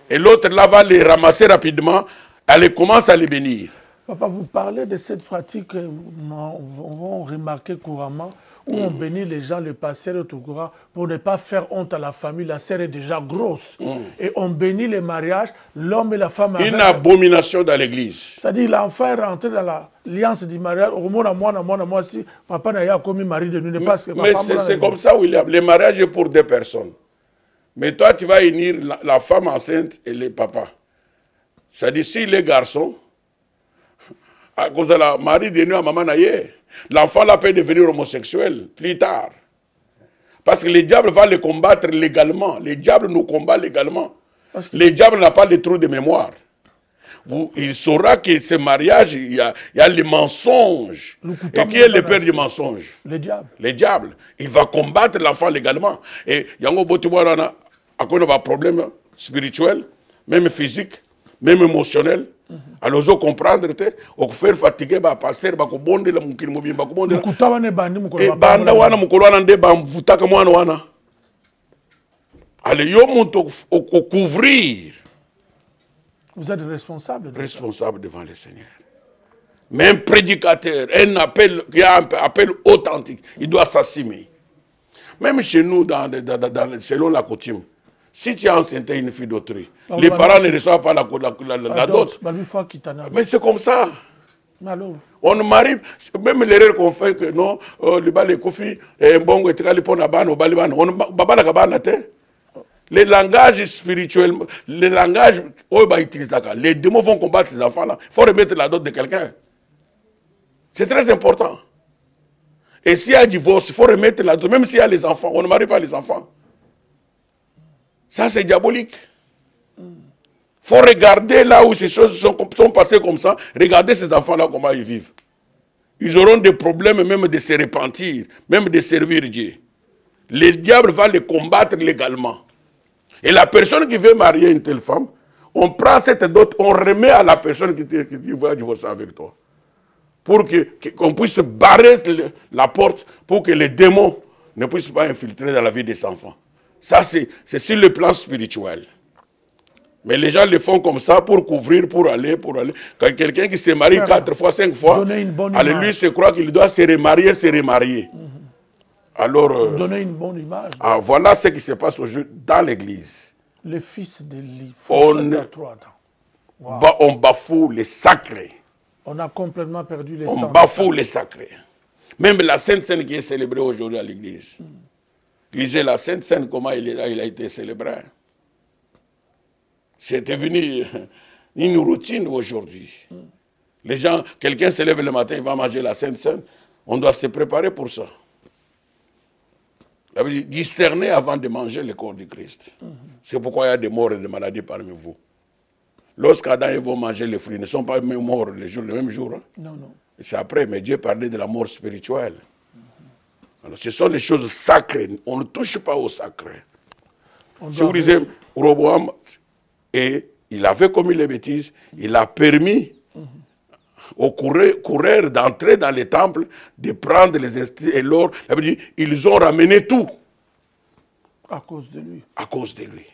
Et l'autre là va les ramasser rapidement, elle commence à les bénir. Papa, vous parlez de cette pratique que on va remarquer couramment, où on bénit les gens, les pasteurs et tout courant, pour ne pas faire honte à la famille. La sœur est déjà grosse. Et on bénit les mariages, l'homme et la femme. Une abomination dans l'église. C'est-à-dire, l'enfant est rentré dans l'alliance du mariage. Au moins, moi, si papa n'a pas commis mari de nous, ne pas ce que mais c'est comme ça, William. Le mariage est pour 2 personnes. Mais toi, tu vas unir la femme enceinte et le papa. C'est-à-dire, si les garçons, à cause de la mari de nous à maman naïe, l'enfant là peut devenir homosexuel plus tard. Parce que le diable va le combattre légalement. Le diable nous combat légalement. Le diable n'a pas le trou de mémoire. Il saura que ce mariage, il y a les mensonges. Et qui est le père du mensonge? Le diable. Le diable. Il va combattre l'enfant légalement. Et il y a un problème spirituel, même physique, même émotionnel. Alors, je comprends, on faire fatiguer, passer, bakobonde la mukiri mobile, bakobonde. Mukutawane bandi mukolo. Et banda wana mukolo wana nde bamvutaka mwana wana. Allez, yo monto au couvrir. Vous êtes responsable. Responsable devant le Seigneur. Mais un prédicateur, un appel, qui a un appel authentique, il doit s'assumer. Même chez nous, selon la coutume, si tu as enceinté une fille d'autrui, les parents ne reçoivent pas la dot. Mais c'est comme ça. On ne marie, même l'erreur qu'on fait que non, le bal est kofi, bon, les langages spirituels, les langages, les démons vont combattre ces enfants-là. Il faut remettre la dot de quelqu'un. C'est très important. Et s'il y a divorce, il faut remettre la dot, même s'il y a les enfants, on ne marie pas les enfants. Ça, c'est diabolique. Il faut regarder là où ces choses sont passées comme ça. Regardez ces enfants-là, comment ils vivent. Ils auront des problèmes même de se repentir, même de servir Dieu. Le diable va les combattre légalement. Et la personne qui veut marier une telle femme, on prend cette dot, on remet à la personne qui va divorcer avec toi. Pour qu'on puisse barrer la porte, pour que les démons ne puissent pas infiltrer dans la vie des enfants. Ça, c'est sur le plan spirituel. Mais les gens le font comme ça pour couvrir, pour aller. Quand quelqu'un qui se marie 4 fois, 5 fois, allez, lui se croit qu'il doit se remarier. Alors, donner une bonne image. Voilà ce qui se passe aujourd'hui dans l'église. Le fils de l'île. On bafoue les sacrés. On a complètement perdu les sacrés. On bafoue les sacrés. Même la Sainte Seine qui est célébrée aujourd'hui à l'église. Lisez la Sainte Seine, comment il a été célébré. C'est devenu une routine aujourd'hui. Les gens, quelqu'un se lève le matin, il va manger la Sainte Seine. On doit se préparer pour ça. Discerner avant de manger le corps du Christ. C'est pourquoi il y a des morts et des maladies parmi vous. Lorsqu'Adam et Ève vont manger les fruits, ils ne sont pas même morts le même jour. Hein? Non, non. C'est après, mais Dieu parlait de la mort spirituelle. Alors, ce sont les choses sacrées. On ne touche pas au sacré. Si vous lisez Roboam, et il avait commis les bêtises, il a permis aux coureurs d'entrer dans les temples, de prendre les instituts et l'or. Ils ont ramené tout. À cause de lui. À cause de lui.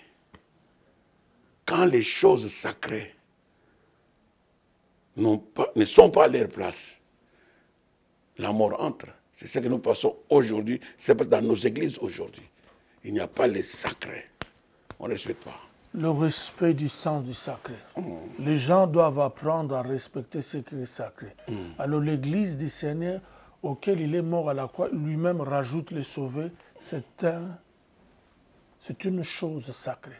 Quand les choses sacrées ne sont pas à leur place, la mort entre. C'est ce que nous passons aujourd'hui. C'est dans nos églises aujourd'hui. Il n'y a pas les sacrés. On ne respecte pas. Le respect du sens du sacré. Les gens doivent apprendre à respecter ce qui est sacré. Alors l'église du Seigneur, auquel il est mort à la croix, lui-même rajoute les sauvés. C'est une chose sacrée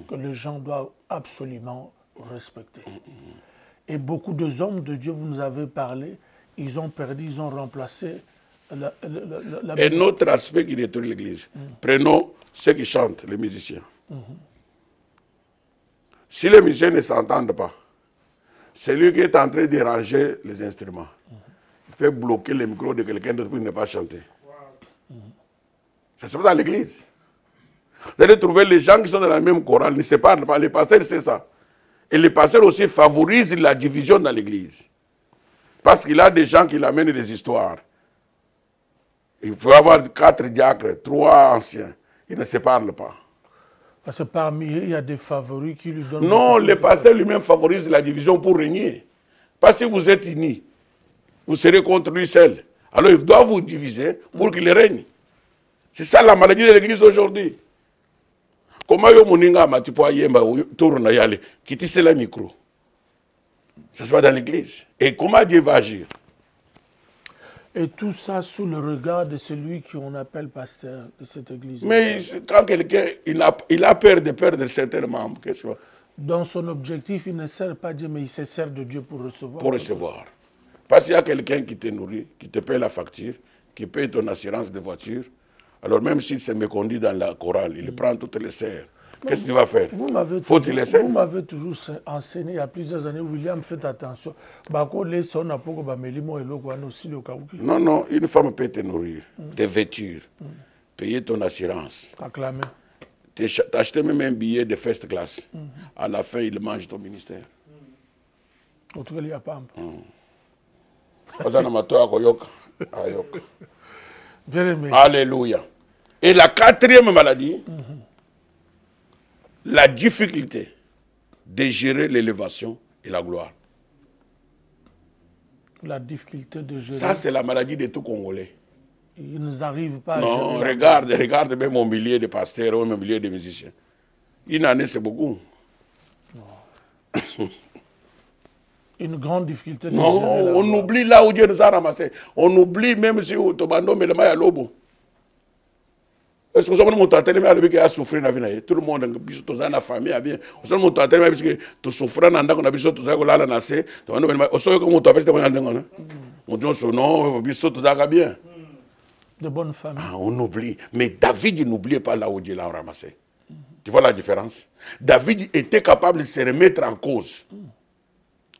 que les gens doivent absolument respecter. Et beaucoup de hommes de Dieu, vous nous avez parlé, ils ont perdu, ils ont remplacé un autre aspect qui détruit l'église. Prenons ceux qui chantent, les musiciens. Si les musiciens ne s'entendent pas, c'est lui qui est en train de ranger les instruments. Il fait bloquer le micro de quelqu'un d'autre pour ne pas chanter. Ça se passe dans l'église. Vous allez trouver les gens qui sont dans la même chorale, ne se parlent pas. Les pasteurs, c'est ça. Et les pasteurs aussi favorisent la division dans l'église. Parce qu'il a des gens qui l'amènent des histoires. Il peut y avoir 4 diacres, 3 anciens. Ils ne se parlent pas. Parce que parmi eux, il y a des favoris qui lui donnent... Non, les pasteurs lui-même favorisent la division pour régner. Parce que si vous êtes unis, vous serez contre lui seul. Alors il doit vous diviser pour qu'il règne. C'est ça la maladie de l'église aujourd'hui. Comment yo moninga matipo ayemba tourna yale quitter c'est le micro. Ça se passe dans l'église. Et comment Dieu va agir? Et tout ça sous le regard de celui qu'on appelle pasteur de cette église. Mais quand quelqu'un il a peur de perdre certains membres, qu'est-ce que... Dans son objectif, il ne sert pas Dieu, mais il se sert de Dieu pour recevoir. Pour recevoir. Parce qu'il y a quelqu'un qui te nourrit, qui te paye la facture, qui paye ton assurance de voiture. Alors même s'il se méconduit dans la chorale, il prend toutes les serres. Qu'est-ce que tu vas faire? Faut-il laisser? Vous m'avez toujours enseigné il y a plusieurs années, William, faites attention. Non, non, une femme peut te nourrir, te vêtir, payer ton assurance. Acclamer. T'acheter même un billet de first class. À la fin, il mange ton ministère. Autre il y a pas. Bien aimé. Alléluia. Et la 4e maladie, la difficulté de gérer l'élévation et la gloire. La difficulté de gérer. Ça, c'est la maladie de tout Congolais. Ils ne arrivent pas à non, gérer. Regarde même mon millier de pasteurs ou mon millier de musiciens. Une année, c'est beaucoup. Une grande difficulté de non, gérer. On oublie là où Dieu nous a ramassés. On oublie même si Tobando mais le Maya Lobo. Est-ce que vous avez monté à télé qui a souffert dans la vie? Tout le monde a la famille bien. Vous avez monté à télé parce que tu souffres dans la vie, tu as la nassé. Tu as bien. De bonnes familles. Ah, on oublie. Mais David n'oubliait pas là où Dieu l'a ramassé. Tu vois la différence? David était capable de se remettre en cause.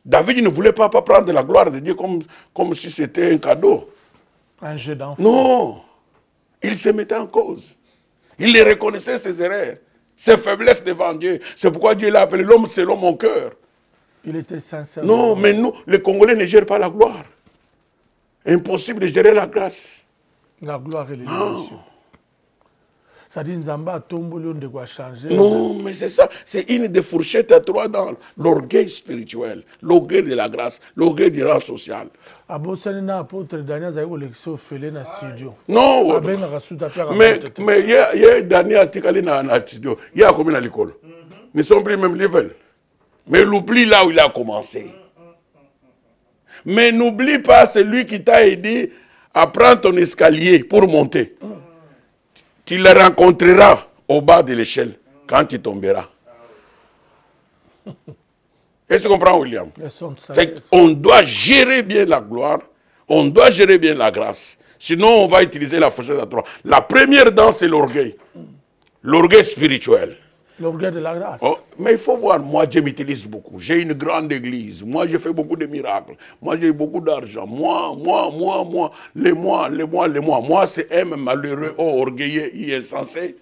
David ne voulait pas prendre la gloire de Dieu comme si c'était un cadeau. Un jeu d'enfant. Non. Il se mettait en cause. Il les reconnaissait ses erreurs, ses faiblesses devant Dieu. C'est pourquoi Dieu l'a appelé l'homme selon mon cœur. Il était sincère. Non, mais nous, les Congolais ne gèrent pas la gloire. Impossible de gérer la grâce. La gloire et l'élévation. Ça dit Nzamba tombolo de quoi changer. Non, mais c'est ça. C'est une des fourchettes à 3 dents. L'orgueil spirituel, l'orgueil de la grâce, l'orgueil du rang social. Apôtre Daniel studio. Non, mais il y a Daniel qui est dans le studio. Il y a combien à l'école? Ils ne sont plus même level. Mais l'oublie là où il a commencé. Mais n'oublie pas celui qui t'a aidé à prendre ton escalier pour monter. Tu le rencontreras au bas de l'échelle quand tu tomberas. Est-ce que tu comprends, William? On doit gérer bien la gloire, on doit gérer bien la grâce. Sinon, on va utiliser la fourchette à 3. La première dent, c'est l'orgueil. L'orgueil spirituel. L'orgueil de la grâce. Oh, mais il faut voir, moi, Dieu m'utilise beaucoup. J'ai une grande église. Moi, j'ai fait beaucoup de miracles. Moi, j'ai eu beaucoup d'argent. Moi. Les moi. Moi, c'est un malheureux, orgueilleux et insensé.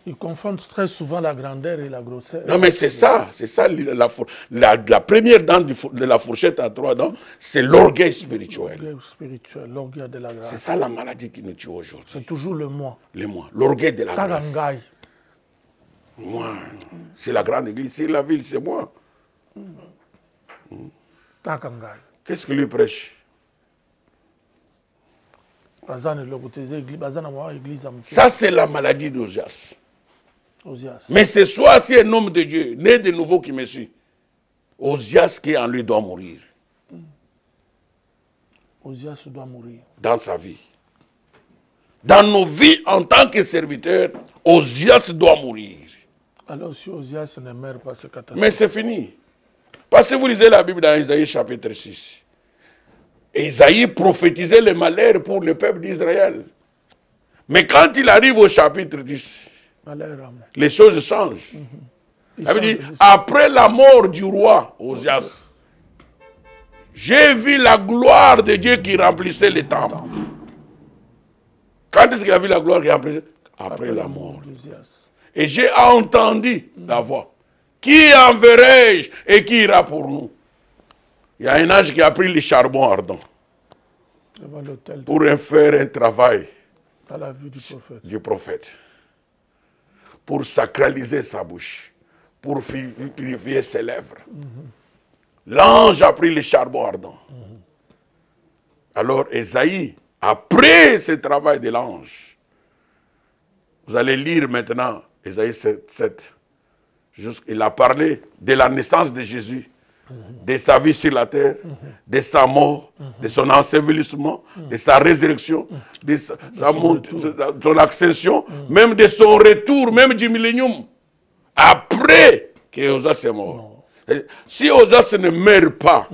Ils confondent très souvent la grandeur et la grosseur. Non, mais c'est ça. C'est ça. La première dent de la fourchette à 3 dents, c'est l'orgueil spirituel. L'orgueil spirituel, l'orgueil de la grâce. C'est ça la maladie qui nous tue aujourd'hui. C'est toujours le moi. Le moi. L'orgueil de la grâce. Moi, c'est la grande église, c'est la ville, c'est moi. Qu'est-ce que lui prêche? Ça, c'est la maladie d'Ozias. Mais ce soir, c'est un homme de Dieu, né de nouveau qui me suit. Ozias qui en lui doit mourir. Ozias doit mourir. Dans sa vie. Dans nos vies en tant que serviteurs, Ozias doit mourir. Alors si Ozias ne meurt pas, c'est catastrophique. Mais c'est fini. Parce que vous lisez la Bible dans Isaïe chapitre 6. Isaïe prophétisait le malheur pour le peuple d'Israël. Mais quand il arrive au chapitre 10, les choses changent. Ça veut dire, après la mort du roi Ozias, j'ai vu la gloire de Dieu qui remplissait les temples. Quand est-ce qu'il a vu la gloire? Après la mort. Et j'ai entendu la voix. Qui enverrai-je et qui ira pour nous? Il y a un ange qui a pris le charbon ardent pour faire un travail à la vue du prophète. Pour sacraliser sa bouche, pour purifier ses lèvres. L'ange a pris le charbon ardent. Alors Esaïe, après ce travail de l'ange, vous allez lire maintenant Esaïe 7. Il a parlé de la naissance de Jésus, de sa vie sur la terre, de sa mort, de son ensevelissement, de sa résurrection, de son ascension, même de son retour, même du millénium, après que Osas est mort. Si Osas ne meurt pas,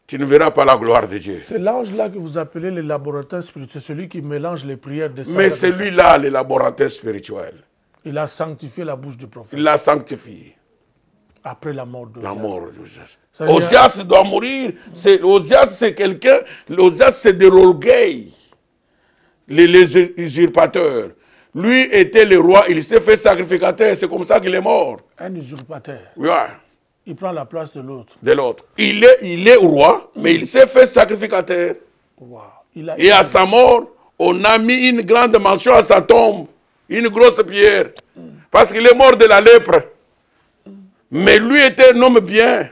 tu ne verras pas la gloire de Dieu. C'est l'ange-là que vous appelez le laboratoire spirituel, c'est celui qui mélange les prières des saints. Mais celui-là, le laboratoire spirituel. Il a sanctifié la bouche du prophète. Il l'a sanctifié. Après la mort de la mort d'Osias. Osias doit mourir. Osias, c'est quelqu'un. Osias, c'est de l'orgueil. Les usurpateurs. Lui était le roi, il s'est fait sacrificateur. C'est comme ça qu'il est mort. Un usurpateur. Oui. Il prend la place de l'autre. Il est roi, mais il s'est fait sacrificateur. Wow. Et à sa mort, on a mis une grande mention à sa tombe. Une grosse pierre. Parce qu'il est mort de la lèpre. Mais lui était un homme bien.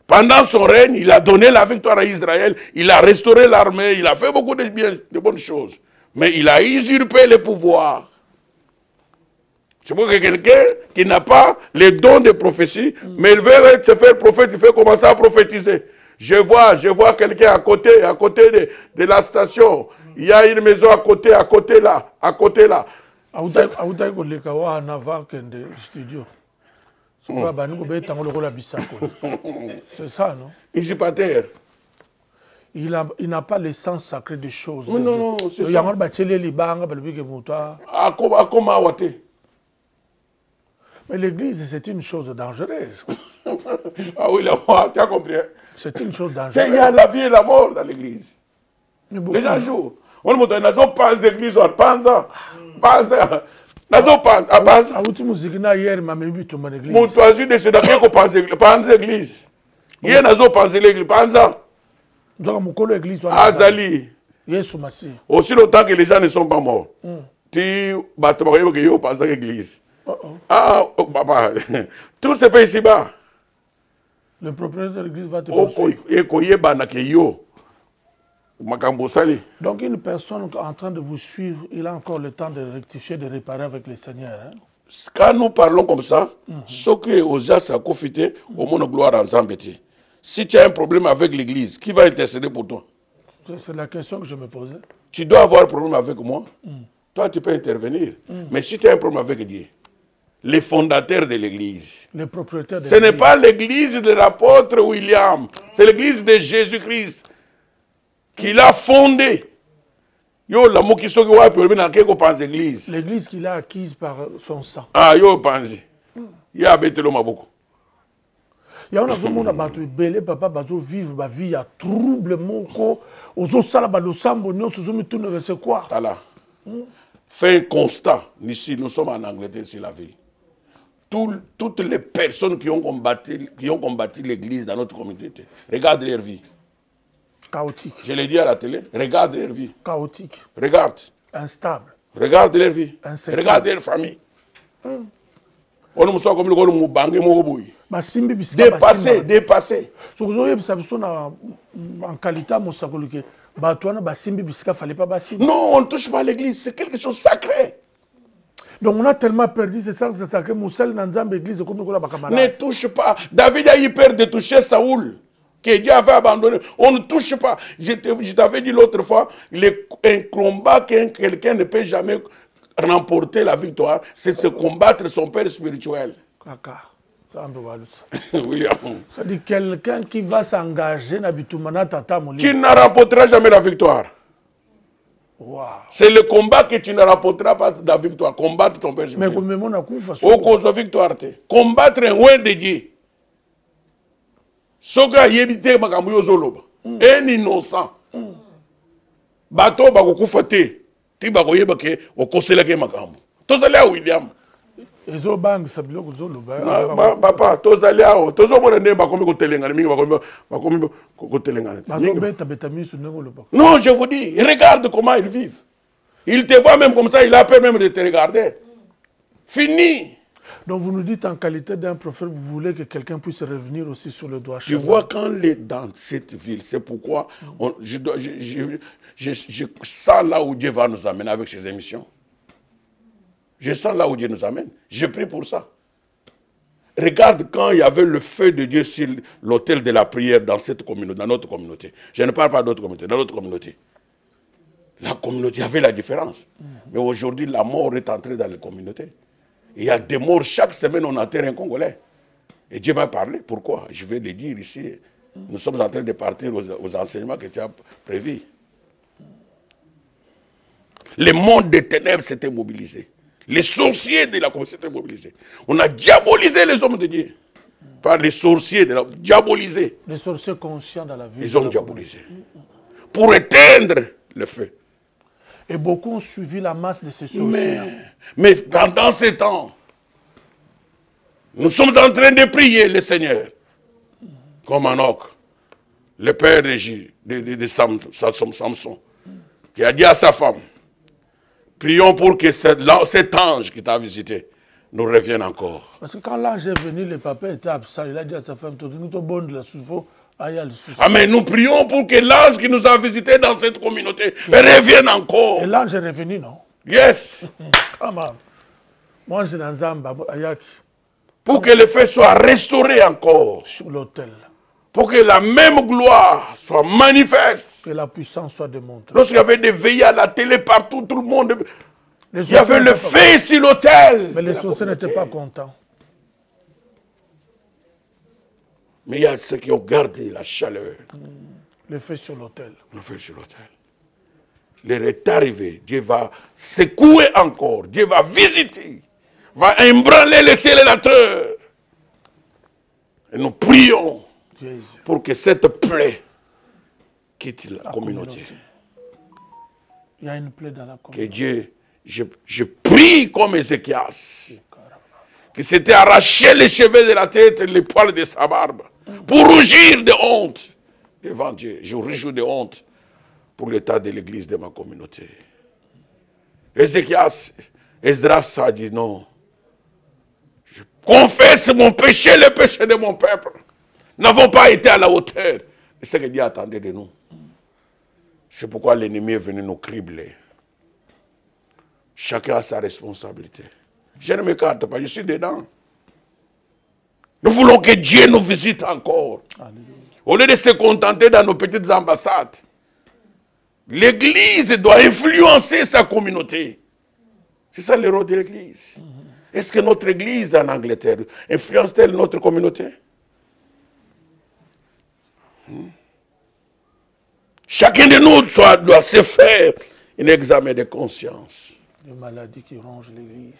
Pendant son règne, il a donné la victoire à Israël. Il a restauré l'armée. Il a fait beaucoup de bonnes choses. Mais il a usurpé le pouvoir. C'est pour que quelqu'un qui n'a pas les dons de prophétie, mais il veut se faire prophète, il fait commencer à prophétiser. Je vois quelqu'un à côté de la station. Il y a une maison à côté là. C'est ça, non? Usurpateur. Il n'a pas le sens sacré des choses. Non, c'est ça. Mais l'église, c'est une chose dangereuse. Ah oui, tu as compris. C'est une chose dangereuse. Il y a la vie et la mort dans l'église. Les gens jouent. On ne n'a pas d'église, on pense. Nazo pan abanza awuti muziki na hier mama bitu mon église mon toazu de cela que pense église hier nazo penser l'église panza donc mukolo église azali Yesu Masi aussi longtemps que les gens ne sont pas morts tu battement que yo pense l'église papa tout se paye ici-bas le propriétaire de l'église va te donc une personne en train de vous suivre, il a encore le temps de rectifier, de réparer avec le Seigneur. Hein? Quand nous parlons comme ça, ce que Osias a profité au monde de gloire ensemble. Si tu as un problème avec l'église, qui va intercéder pour toi? C'est la question que je me posais. Tu dois avoir un problème avec moi. Toi, tu peux intervenir. Mais si tu as un problème avec Dieu, les fondateurs de l'église, les propriétaires de ce n'est pas l'église de l'apôtre William, c'est l'église de Jésus-Christ qu'il a fondé. L'église qu'il a acquise par son sang. Ah, yo pense. Il y a betelo maboko. Il y a un monde qui belé papa bazo vivre ma vie à trouble moko ozo sala ba losambo nyonso zo mituna c'est quoi? Voilà. Fait un constat ici, nous sommes en Angleterre, c'est la ville. Toutes les personnes qui ont combattu l'église dans notre communauté, regarde leur vie. Chaotique. Je l'ai dit à la télé, regarde leur vie. Chaotique. Regarde. Instable. Regarde leur vie. Insécure. Regarde leur famille. On nous soit comme le gouvernement bangé moboui. Dépassé. En qualité, non, on ne touche pas l'église, c'est quelque chose de sacré. Donc on a tellement perdu, c'est ça que c'est sacré. Ne touche pas. David a eu peur de toucher Saoul, que Dieu avait abandonné. On ne touche pas. Je t'avais dit l'autre fois, un combat que quelqu'un ne peut jamais remporter la victoire, c'est de se combattre son père spirituel. William. C'est-à-dire quelqu'un qui va s'engager tu ne remporteras jamais la victoire. Wow. C'est le combat que tu ne remporteras pas la victoire. Combattre ton père spirituel. Au cause de victoire. Combattre un de Dieu. Un innocent. Bateau bakokufa te ti ba ko yeba ke o kosela ke makambo tozali a William ezo bang sabilo kuzoluba papa tozali a tozo mona ne ba komi ko telengana mingi ba komi ko telengana bazobeta beta misu ngolo ba. Non, je vous dis, regarde comment ils vivent. Il te voit même comme ça, il a peur même de te regarder. Fini. Donc vous nous dites en qualité d'un prophète, vous voulez que quelqu'un puisse revenir aussi sur le doigt. Tu vois, quand on est dans cette ville, c'est pourquoi je sens là où Dieu va nous amener avec ces émissions. Je sens là où Dieu nous amène. Je prie pour ça. Regarde quand il y avait le feu de Dieu sur l'autel de la prière dans cette communauté, dans notre communauté. Je ne parle pas d'autres communautés, dans notre communauté. La communauté avait la différence. Mais aujourd'hui, la mort est entrée dans les communautés. Il y a des morts chaque semaine, on enterre un Congolais. Et Dieu m'a parlé. Pourquoi? Je vais le dire ici. Nous sommes en train de partir aux enseignements que tu as prévus. Le monde des ténèbres s'était mobilisé. Les sorciers de la communauté s'étaient mobilisés. On a diabolisé les hommes de Dieu. Par les sorciers, diabolisés. Les sorciers conscients dans la vie. Ils ont diabolisé. Pour éteindre le feu. Et beaucoup ont suivi la masse de ces sorciers. Mais pendant ce temps, nous sommes en train de prier le Seigneur. Comme Enoch, le père de Samson, qui a dit à sa femme, prions pour que cet ange qui t'a visité nous revienne encore. Parce que quand l'ange est venu, le papa était absent. Il a dit à sa femme, nous te bonnes la souffle. Amen. Nous prions pour que l'ange qui nous a visités dans cette communauté revienne encore. Et l'ange est revenu, non? Yes. Moi, je suis dans Zamba, pour que le feu soit restauré encore. Sur l'autel. Pour que la même gloire soit manifeste. Que la puissance soit démontrée. Lorsqu'il y avait des veillées à la télé partout, tout le monde... Il y avait le feu sur l'autel. Mais les sorciers n'étaient pas contents. Mais il y a ceux qui ont gardé la chaleur. Le feu sur l'autel. Le feu sur l'autel. L'heure est arrivée. Dieu va secouer encore. Dieu va visiter. Va ébranler le ciel et la terre. Et nous prions Jésus. Pour que cette plaie quitte la communauté. Il y a une plaie dans la communauté. Que Dieu, je prie comme Ézéchias, qui s'était arraché les cheveux de la tête et les poils de sa barbe, pour rougir de honte devant Dieu. Je réjouis de honte pour l'état de l'église de ma communauté. Ézéchias, Esdras a dit non. Je confesse mon péché, le péché de mon peuple. Nous n'avons pas été à la hauteur de ce que Dieu attendait de nous. C'est pourquoi l'ennemi est venu nous cribler. Chacun a sa responsabilité. Je ne m'écarte pas, je suis dedans. Nous voulons que Dieu nous visite encore. Alléluia. Au lieu de se contenter dans nos petites ambassades, l'Église doit influencer sa communauté. C'est ça le rôle de l'Église. Est-ce que notre Église en Angleterre influence-t-elle notre communauté? Chacun de nous doit se faire un examen de conscience. Des maladies qui rongent l'Église.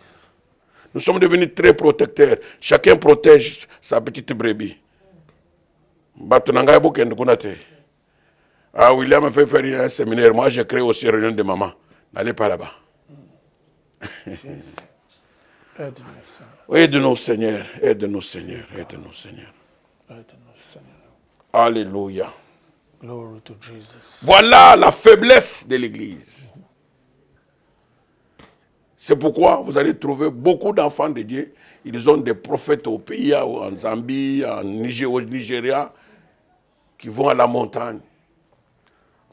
Nous sommes devenus très protecteurs. Chacun protège sa petite brebis. Ah, William a fait faire un séminaire. Moi, j'ai créé aussi une réunion de maman. N'allez pas là-bas. Aide-nous, Seigneur. Aide-nous, Seigneur. Aide-nous, Seigneur. Aide-nous, Seigneur. Alléluia. Glory to Jesus. Voilà la faiblesse de l'Église. C'est pourquoi vous allez trouver beaucoup d'enfants de Dieu. Ils ont des prophètes au pays, en Zambie, au Nigeria, qui vont à la montagne.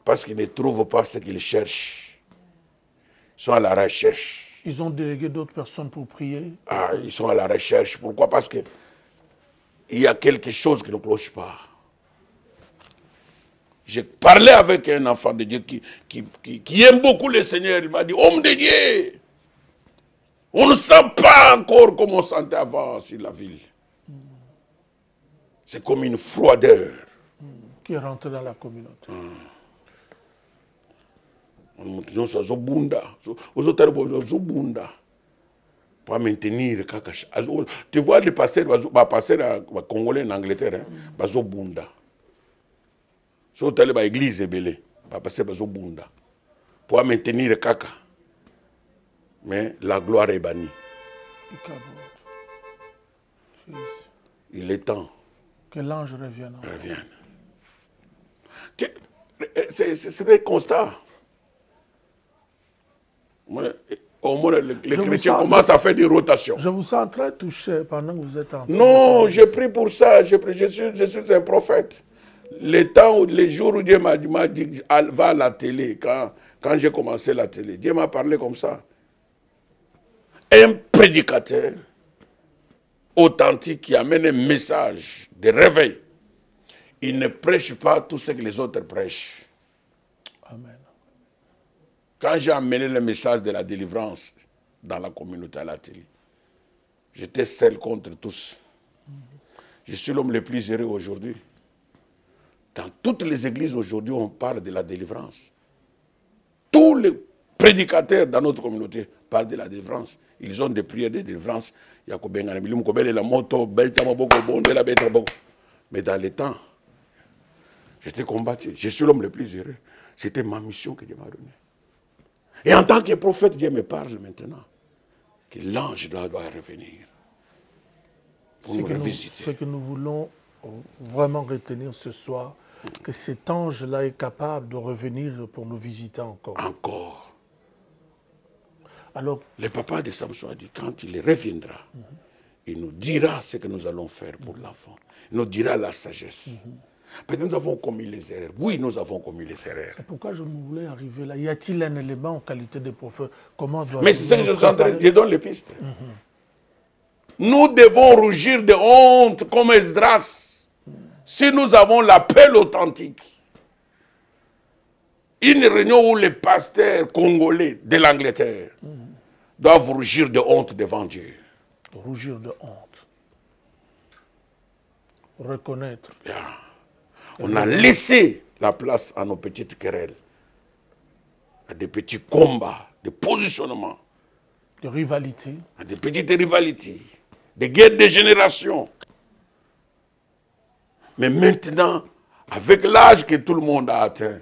Parce qu'ils ne trouvent pas ce qu'ils cherchent. Ils sont à la recherche. Ils ont délégué d'autres personnes pour prier. Ah, ils sont à la recherche. Pourquoi? Parce qu'il y a quelque chose qui ne cloche pas. J'ai parlé avec un enfant de Dieu qui aime beaucoup le Seigneur. Il m'a dit, homme de Dieu, on ne sent pas encore comme on sentait avant sur la ville. C'est comme une froideur. Qui est rentrée dans la communauté. Pour maintenir. Tu vois les pasteurs congolais en Angleterre, ils ont bunda. Si vous allez à l'église, pour maintenir kaka. Mais la gloire est bannie. Il est temps. Que l'ange revienne. C'est des constats. Au moins, les chrétiens commencent à faire des rotations. Je vous sens très touché pendant que vous êtes en train. Non, j'ai pris pour ça. Je suis un prophète. Les jours où Dieu m'a dit va à la télé, quand j'ai commencé la télé, Dieu m'a parlé comme ça. Un prédicateur authentique qui amène un message de réveil. Il ne prêche pas tout ce que les autres prêchent. Amen. Quand j'ai amené le message de la délivrance dans la communauté à la télé, j'étais seul contre tous. Je suis l'homme le plus heureux aujourd'hui. Dans toutes les églises aujourd'hui, on parle de la délivrance. Tous les prédicateurs dans notre communauté parlent de la délivrance. Ils ont des prières de délivrance. Mais dans les temps, j'étais combattu. Je suis l'homme le plus heureux. C'était ma mission que Dieu m'a donnée. Et en tant que prophète, Dieu me parle maintenant que l'ange doit revenir pour nous revisiter. Ce que nous voulons vraiment retenir ce soir, que cet ange-là est capable de revenir pour nous visiter encore. Encore. Alors, le papa de Samson a dit, quand il reviendra, il nous dira ce que nous allons faire pour l'enfant. Il nous dira la sagesse. Peut-être nous avons commis les erreurs. Oui, nous avons commis les erreurs. C'est pourquoi je voulais arriver là. Y a-t-il un élément en qualité de prophète? Comment doit Mais c'est je donne les pistes. Nous devons rougir de honte comme Esdras. Si nous avons l'appel authentique. Une réunion où les pasteurs congolais de l'Angleterre doivent rougir de honte devant Dieu. Rougir de honte. Reconnaître. Yeah. On a laissé la place à nos petites querelles, à des petits combats, des positionnements, de rivalité, à des petites rivalités, des guerres de génération. Mais maintenant, avec l'âge que tout le monde a atteint,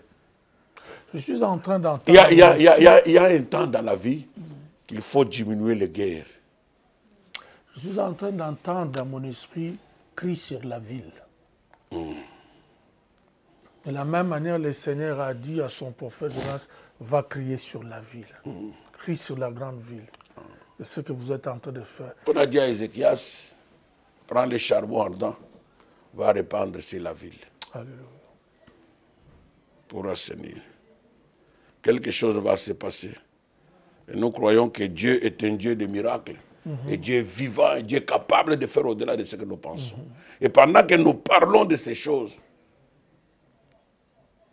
je suis en train d'entendre. Il y a un temps dans la vie qu'il faut diminuer les guerres. Je suis en train d'entendre dans mon esprit cri sur la ville. De la même manière, le Seigneur a dit à son prophète, va crier sur la ville. Crie sur la grande ville. C'est ce que vous êtes en train de faire. On a dit à Ézéchias, prends les charbons ardents, va répandre sur la ville. Alléluia. Pour assainir. Quelque chose va se passer. Et nous croyons que Dieu est un Dieu de miracles. Et Dieu est vivant, et Dieu est capable de faire au-delà de ce que nous pensons. Et pendant que nous parlons de ces choses,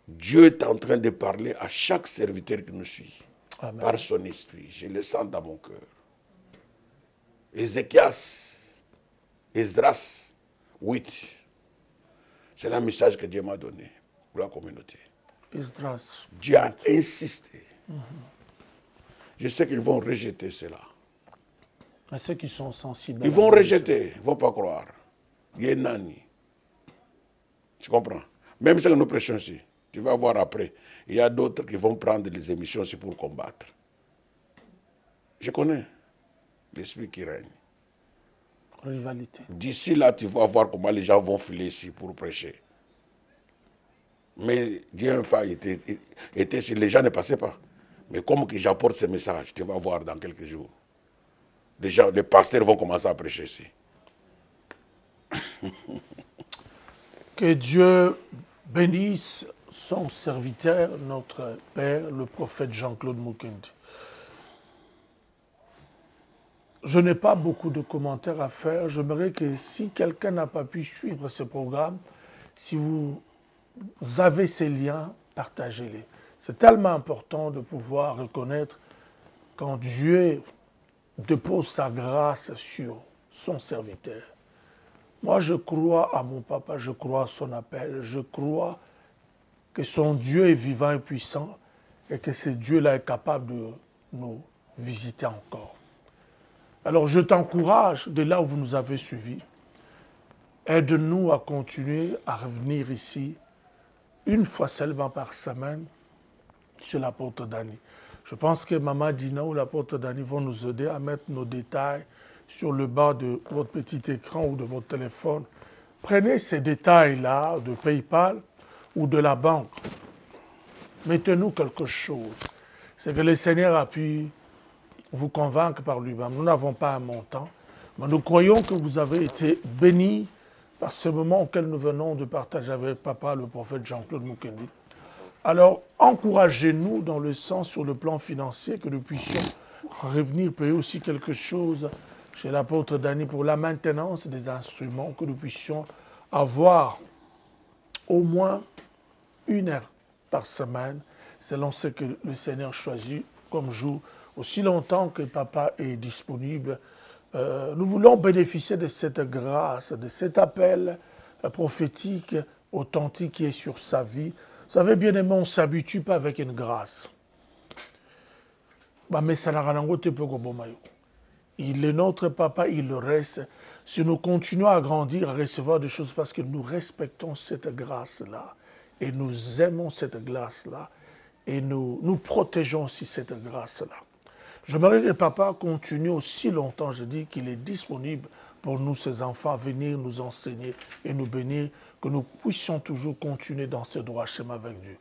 Dieu est en train de parler à chaque serviteur qui nous suit. Amen. Par son esprit. Je le sens dans mon cœur. Ézéchias, Esdras 8. C'est le message que Dieu m'a donné pour la communauté. Esdras. Dieu a insisté. Je sais qu'ils vont rejeter cela. Mais ceux qui sont sensibles. Ils vont rejeter, ils ne vont pas croire. Yenani. Tu comprends? Même ce que nous prêchons ici, tu vas voir après. Il y a d'autres qui vont prendre les émissions aussi pour combattre. Je connais l'esprit qui règne. Rivalité. D'ici là, tu vas voir comment les gens vont filer ici pour prêcher. Mais Dieu était si les gens ne passaient pas. Mais comme que j'apporte ce message, tu vas voir dans quelques jours. Déjà, les pasteurs vont commencer à prêcher ici. Que Dieu bénisse son serviteur, notre Père, le prophète Jean-Claude Mukendi. Je n'ai pas beaucoup de commentaires à faire. J'aimerais que si quelqu'un n'a pas pu suivre ce programme, si vous avez ces liens, partagez-les. C'est tellement important de pouvoir reconnaître quand Dieu dépose sa grâce sur son serviteur. Moi, je crois à mon papa, je crois à son appel, je crois que son Dieu est vivant et puissant et que ce Dieu-là est capable de nous visiter encore. Alors, je t'encourage, de là où vous nous avez suivis, aide-nous à continuer à revenir ici une fois seulement par semaine sur la porte d'Annie. Je pense que Maman Dina ou l'apôtre Dani vont nous aider à mettre nos détails sur le bas de votre petit écran ou de votre téléphone. Prenez ces détails-là de PayPal ou de la banque. Mettez-nous quelque chose. C'est que le Seigneur a pu vous convaincre par lui-même. Nous n'avons pas un montant, mais nous croyons que vous avez été bénis par ce moment auquel nous venons de partager avec Papa, le prophète Jean-Claude Mukendi. Alors, encouragez-nous dans le sens, sur le plan financier, que nous puissions revenir payer aussi quelque chose chez l'apôtre Dani pour la maintenance des instruments, que nous puissions avoir au moins 1 heure par semaine, selon ce que le Seigneur choisit comme jour, aussi longtemps que Papa est disponible. Nous voulons bénéficier de cette grâce, de cet appel prophétique, authentique qui est sur sa vie. Vous savez, bien aimé, on ne s'habitue pas avec une grâce. Il est notre papa, il le reste. Si nous continuons à grandir, à recevoir des choses, parce que nous respectons cette grâce-là, et nous aimons cette grâce-là, et nous protégeons aussi cette grâce-là. J'aimerais que papa continue aussi longtemps, je dis qu'il est disponible pour nous, ses enfants, à venir nous enseigner et nous bénir, que nous puissions toujours continuer dans ce droit chemin avec Dieu.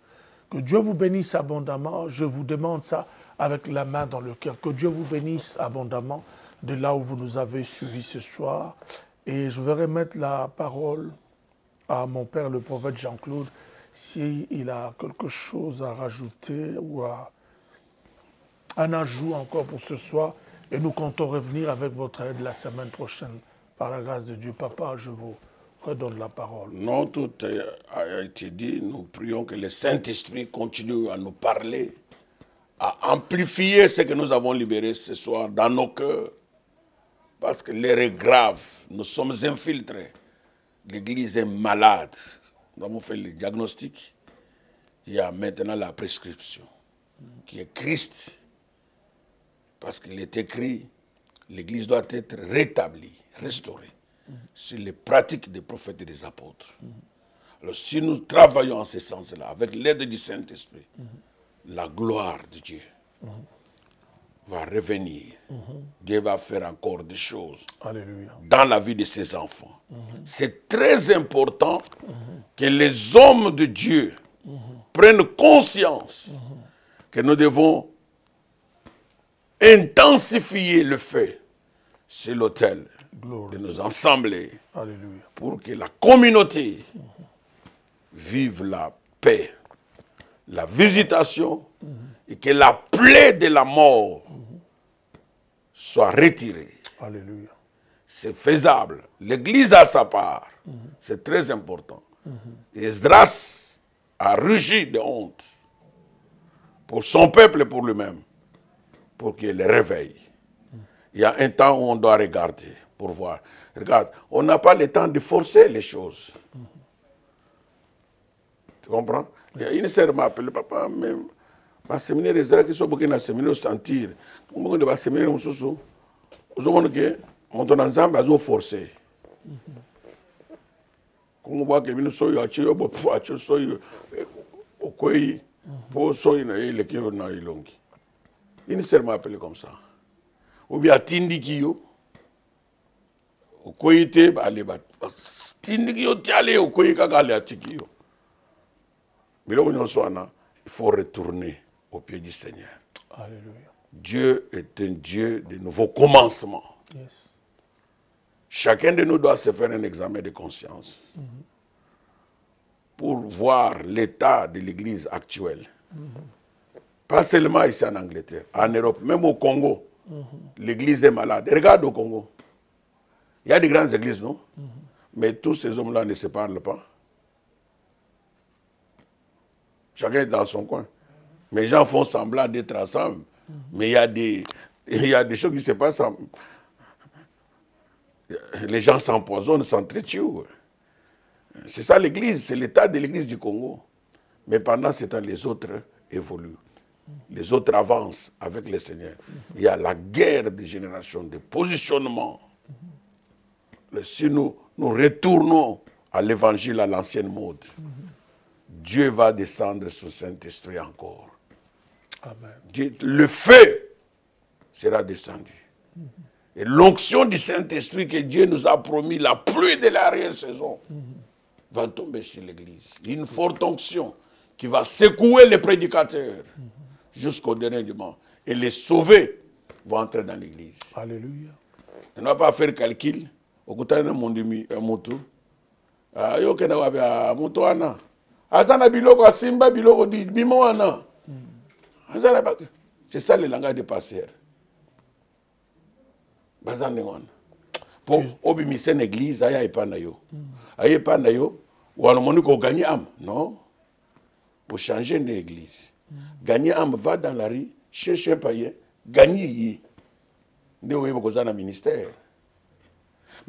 Que Dieu vous bénisse abondamment, je vous demande ça avec la main dans le cœur. Que Dieu vous bénisse abondamment de là où vous nous avez suivis ce soir. Et je vais remettre la parole à mon père, le prophète Jean-Claude, s'il a quelque chose à rajouter ou un ajout encore pour ce soir. Et nous comptons revenir avec votre aide la semaine prochaine. Par la grâce de Dieu, papa, je vous redonne la parole. Non, tout a été dit. Nous prions que le Saint-Esprit continue à nous parler, à amplifier ce que nous avons libéré ce soir dans nos cœurs. Parce que l'air est grave. Nous sommes infiltrés. L'Église est malade. Nous avons fait le diagnostic. Il y a maintenant la prescription, qui est Christ. Parce qu'il est écrit, l'Église doit être rétablie, restaurée, sur les pratiques des prophètes et des apôtres. Alors si nous travaillons en ce sens-là, avec l'aide du Saint-Esprit, la gloire de Dieu va revenir. Dieu va faire encore des choses. Alléluia. Dans la vie de ses enfants. C'est très important que les hommes de Dieu prennent conscience que nous devons intensifier le fait sur l'autel de nous assembler. Alléluia. Pour que la communauté vive la paix, la visitation et que la plaie de la mort soit retirée. Alléluia. C'est faisable. L'Église a sa part. C'est très important. Esdras a rugi de honte pour son peuple et pour lui-même, pour qu'il le réveille. Il y a un temps où on doit regarder pour voir. Regarde, on n'a pas le temps de forcer les choses. Tu comprends? Il y a une sœur m'a appelé, papa, même, ma séminaire, les gens qui sont beaucoup dans le séminaire, sentir. On va séminaire, on se dit, on doit nous forcer. Quand on voit que nous sommes là, nous sommes au Koyi, pour soy na ile kiyo na ilongi. Une sœur m'a appelé comme ça. Ou bien tindi kiyo. Au Koyi te aller bat. Tindi kiyo tiale au Koyi kaka ale atikiyo. Mais là où nous sommes, il faut retourner au pied du Seigneur. Alléluia. Dieu est un Dieu de nouveaux commencements. Yes. Chacun de nous doit se faire un examen de conscience pour voir l'état de l'Église actuelle. Pas seulement ici en Angleterre, en Europe, même au Congo, l'Église est malade. Regarde au Congo. Il y a des grandes églises, non? Mais tous ces hommes-là ne se parlent pas. Chacun est dans son coin. Mais les gens font semblant d'être ensemble. Mais il y a des choses qui se passent. Les gens s'empoisonnent, s'entretuent. C'est ça l'Église, c'est l'état de l'Église du Congo. Mais pendant ce temps, les autres évoluent. Les autres avancent avec le Seigneur. Il y a la guerre des générations, des positionnements. Si nous retournons à l'évangile, à l'ancienne mode, Dieu va descendre son Saint-Esprit encore. Amen. Le feu sera descendu. Et l'onction du Saint-Esprit que Dieu nous a promis, la pluie de l'arrière-saison, va tomber sur l'Église. Une forte onction qui va secouer les prédicateurs jusqu'au dernier moment. Et les sauvés vont entrer dans l'Église. Alléluia. On ne va pas faire calcul. Au côté de mon demi, moto. Yo kena wabe a moto ana. Azana biloko asimba biloko di bimo ana. Azana ba. C'est ça le langage des pasteurs. Bazane wana. Pour obimisa une église aya epana yo. Aya epana yo, wana moni ko gagner âme, non? Pour changer d'église. Gagner âme, va dans la rue, cherche un païen, gagner yi. Nde oyeba kozana ministère.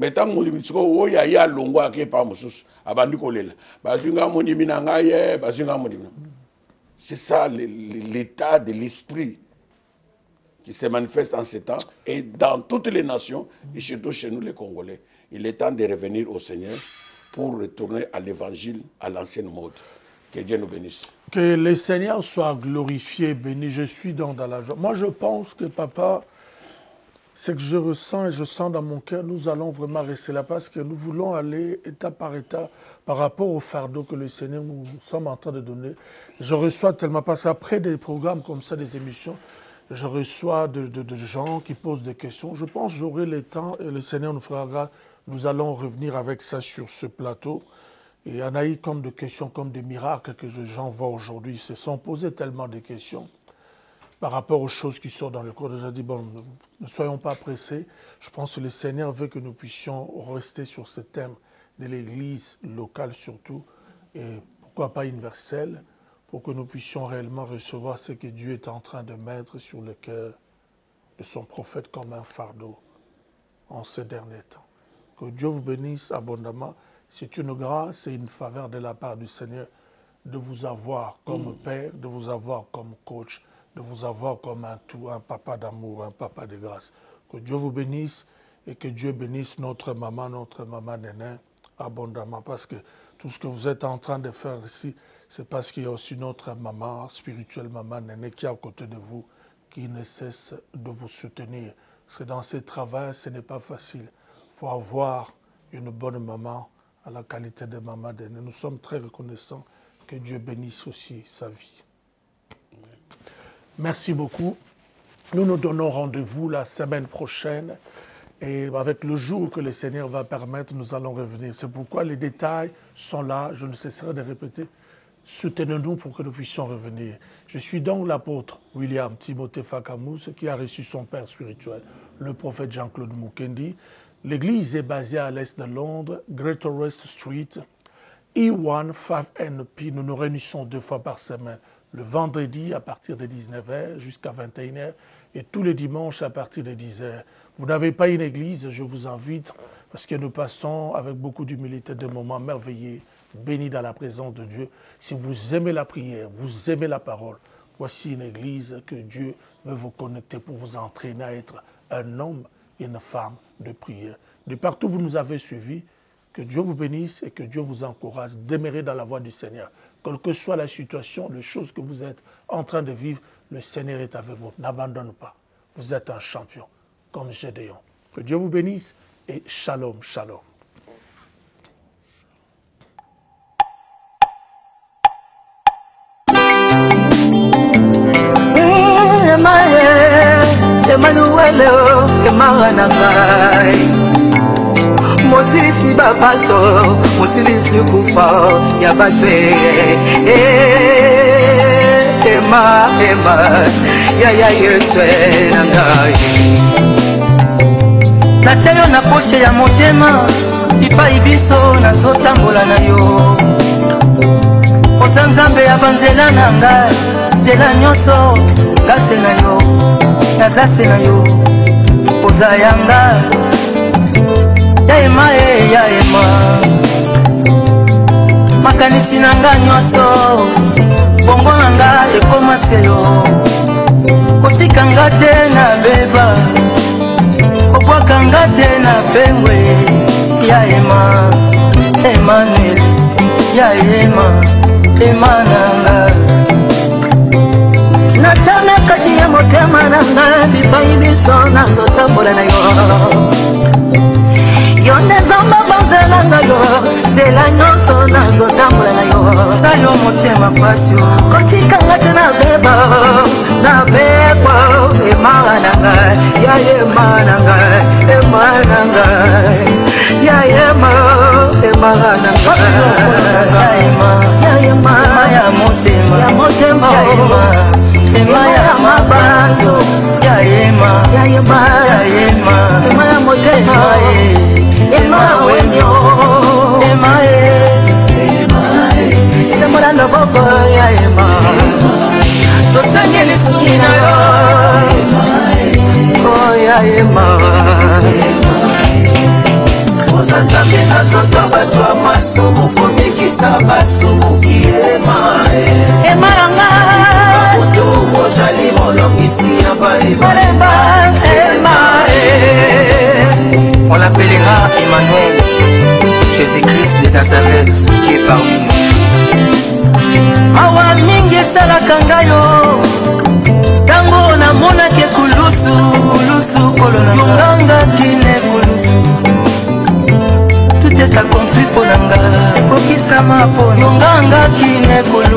Mais tant que vous avez un longwa qui est pas moussous, c'est ça l'état de l'esprit qui se manifeste en ces temps et dans toutes les nations et surtout chez nous les Congolais. Il est temps de revenir au Seigneur pour retourner à l'évangile, à l'ancienne mode. Que Dieu nous bénisse. Que le Seigneur soit glorifié, béni. Je suis dans la joie. Moi, je pense que papa, ce que je ressens et je sens dans mon cœur, nous allons vraiment rester là parce que nous voulons aller étape par étape par rapport au fardeau que le Seigneur nous sommes en train de donner. Je reçois tellement, parce qu'après des programmes comme ça, des émissions, je reçois de gens qui posent des questions. Je pense que j'aurai le temps et le Seigneur nous fera grâce. Nous allons revenir avec ça sur ce plateau. Et il y en a eu comme des questions, comme des miracles que les gens voient aujourd'hui. Ils se sont posés tellement de questions par rapport aux choses qui sont dans le cours. J'ai dit, bon, ne soyons pas pressés. Je pense que le Seigneur veut que nous puissions rester sur ce thème de l'Église locale surtout, et pourquoi pas universelle, pour que nous puissions réellement recevoir ce que Dieu est en train de mettre sur le cœur de son prophète comme un fardeau en ces derniers temps. Que Dieu vous bénisse abondamment. C'est une grâce et une faveur de la part du Seigneur de vous avoir comme père, de vous avoir comme coach, de vous avoir comme un tout, un papa d'amour, un papa de grâce. Que Dieu vous bénisse et que Dieu bénisse notre maman Néné abondamment. Parce que tout ce que vous êtes en train de faire ici, c'est parce qu'il y a aussi notre maman spirituelle, maman Néné, qui est à côté de vous, qui ne cesse de vous soutenir. C'est dans ce travail, ce n'est pas facile. Il faut avoir une bonne maman à la qualité de maman Néné. Nous sommes très reconnaissants que Dieu bénisse aussi sa vie. Merci beaucoup. Nous nous donnons rendez-vous la semaine prochaine et avec le jour que le Seigneur va permettre, nous allons revenir. C'est pourquoi les détails sont là, je ne cesserai de répéter. Soutenez-nous pour que nous puissions revenir. Je suis donc l'apôtre William Timothée Fakamous qui a reçu son père spirituel, le prophète Jean-Claude Mukendi. L'église est basée à l'est de Londres, Greater West Street, E1 5NP. Nous nous réunissons 2 fois par semaine. Le vendredi à partir de 19h jusqu'à 21h et tous les dimanches à partir de 10h. Vous n'avez pas une église, je vous invite parce que nous passons avec beaucoup d'humilité des moments merveilleux, bénis dans la présence de Dieu. Si vous aimez la prière, vous aimez la parole, voici une église que Dieu veut vous connecter pour vous entraîner à être un homme et une femme de prière. De partout où vous nous avez suivis, que Dieu vous bénisse et que Dieu vous encourage. Demeurez dans la voie du Seigneur. Quelle que soit la situation, les choses que vous êtes en train de vivre, le Seigneur est avec vous. N'abandonnez pas. Vous êtes un champion, comme Gédéon. Que Dieu vous bénisse et shalom, shalom. Emmanuel, Mosisi bapaso, Mosisi kufa ya batwe. Ema ya yeswe nangai. Nateyo na poshe ya motema, ipa ibiso na zotambola na yo. Osanzambe ya banzela nangai, nzela nyoso ngase na yo, nazase na yo. Ozayanga ya ema makanisi nanga nyonso bongo nanga ekoma seyo kotika nga te na beba kobwaka nga te na pengwe ya ema Emmanuel ya ema nanga na chame motema nanga bipai biso nazotambola na yo yo nde zamba bazelanga yo nzela nyonso nazotambola na yo sa yo motema pasi kotikanga te nabeba emara nanga ya ema nanga ema nanga ya ema emara nanga ya ema ya motema ema ya mabanzo ya ema ya motema ema wenyo ema semola loboko ya ema tosangeli sumi na yo oh ya ema ozanzambe na nzoto bato ya masumu komikisa basumuki ema nanga babutu ozali molongisi ya baemalemba ema on l'appellera Emmanuel Jésus-Christ de Nazareth qui est parmi nous mawa mingi esalaka ngai yo ntango namonaki ekulusu yongangaki na ekulusu tout est accompli mpo na nga kokisama mpo yongangaki na ekulusu